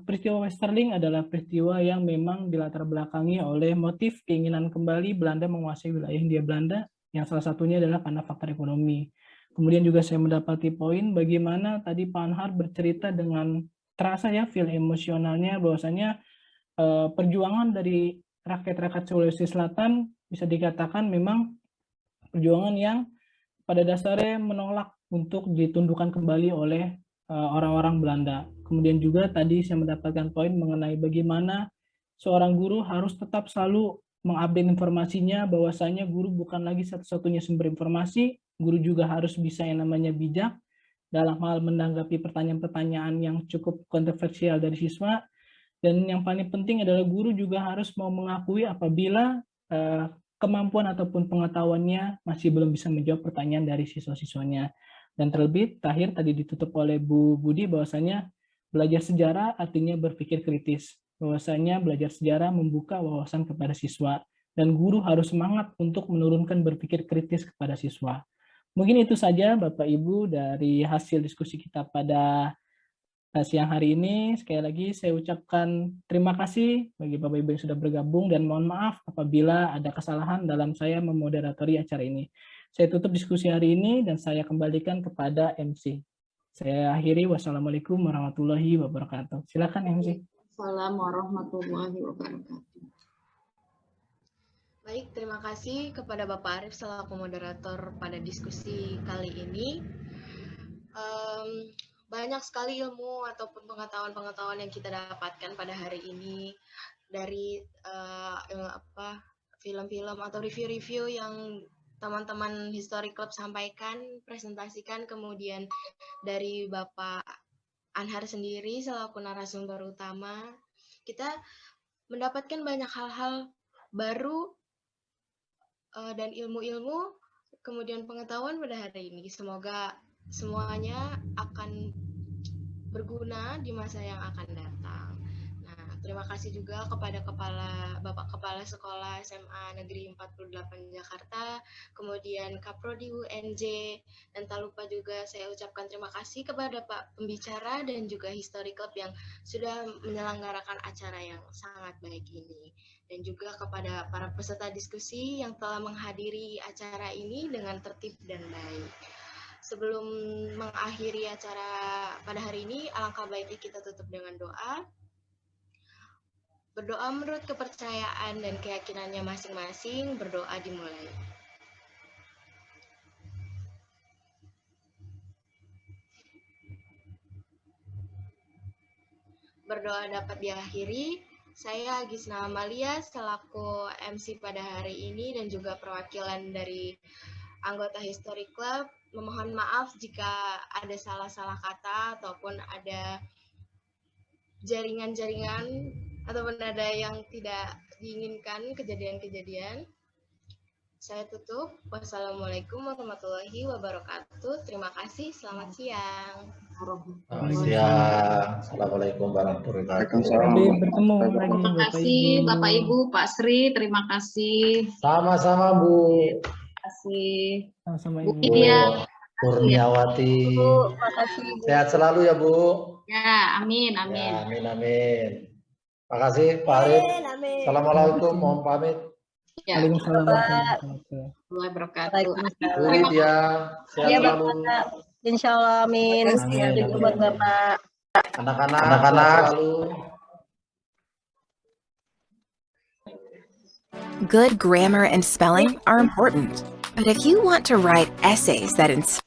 peristiwa Westerling adalah peristiwa yang memang dilatar belakangi oleh motif keinginan kembali Belanda menguasai wilayah Hindia Belanda yang salah satunya adalah karena faktor ekonomi. Kemudian juga saya mendapati poin bagaimana tadi Pak Anhar bercerita dengan terasa ya feel emosionalnya bahwasanya perjuangan dari rakyat-rakyat Sulawesi Selatan bisa dikatakan memang perjuangan yang pada dasarnya menolak untuk ditundukkan kembali oleh orang-orang Belanda. Kemudian juga tadi saya mendapatkan poin mengenai bagaimana seorang guru harus tetap selalu mengupdate informasinya, bahwasanya guru bukan lagi satu-satunya sumber informasi, guru juga harus bisa yang namanya bijak dalam hal menanggapi pertanyaan-pertanyaan yang cukup kontroversial dari siswa. Dan yang paling penting adalah guru juga harus mau mengakui apabila kemampuan ataupun pengetahuannya masih belum bisa menjawab pertanyaan dari siswa-siswanya. Dan terlebih terakhir tadi ditutup oleh Bu Budi bahwasanya belajar sejarah artinya berpikir kritis. Bahwasanya belajar sejarah membuka wawasan kepada siswa dan guru harus semangat untuk menurunkan berpikir kritis kepada siswa. Mungkin itu saja Bapak Ibu dari hasil diskusi kita pada siang hari ini. Sekali lagi saya ucapkan terima kasih bagi Bapak Ibu yang sudah bergabung dan mohon maaf apabila ada kesalahan dalam saya memoderatori acara ini. Saya tutup diskusi hari ini dan saya kembalikan kepada MC. Saya akhiri, wassalamualaikum warahmatullahi wabarakatuh. Silakan MC. Assalamualaikum warahmatullahi wabarakatuh. Baik, terima kasih kepada Bapak Arif selaku moderator pada diskusi kali ini. Banyak sekali ilmu ataupun pengetahuan-pengetahuan yang kita dapatkan pada hari ini dari film-film atau review-review yang teman-teman History Club sampaikan, presentasikan, kemudian dari Bapak Anhar sendiri selaku narasumber utama, kita mendapatkan banyak hal-hal baru dan ilmu-ilmu, kemudian pengetahuan pada hari ini. Semoga semuanya akan berguna di masa yang akan datang. Nah, terima kasih juga kepada Bapak Kepala Sekolah SMA Negeri 48 Jakarta, kemudian Kaprodi UNJ, dan tak lupa juga saya ucapkan terima kasih kepada Pak Pembicara dan juga History Club yang sudah menyelenggarakan acara yang sangat baik ini. Dan juga kepada para peserta diskusi yang telah menghadiri acara ini dengan tertib dan baik. Sebelum mengakhiri acara pada hari ini, alangkah baiknya kita tutup dengan doa. Berdoa menurut kepercayaan dan keyakinannya masing-masing, berdoa dimulai. Berdoa dapat diakhiri. Saya Gisna Amalia selaku MC pada hari ini dan juga perwakilan dari anggota History Club. Memohon maaf jika ada salah-salah kata ataupun ada jaringan-jaringan ataupun ada yang tidak diinginkan kejadian-kejadian. Saya tutup. Wassalamualaikum warahmatullahi wabarakatuh. Terima kasih. Selamat siang. Selamat siang. Assalamualaikum warahmatullahi wabarakatuh. Sampai bertemu lagi Terima kasih Bapak Ibu, Pak Sri, terima kasih. Sama-sama Bu. Terima kasih. Sama-sama Bu Ibu. Widya. Kurniawati. Sehat selalu ya Bu. Ya, amin, amin. Ya, amin, amin. Makasih Pak Arif. Assalamualaikum, mohon pamit. Ya. Waalaikumsalam warahmatullahi wabarakatuh. Bu Widya, sehat selalu. Insya Allah, amin. Amin, Juga buat Bapak. Anak-anak selalu. Good grammar and spelling are important, but if you want to write essays that inspire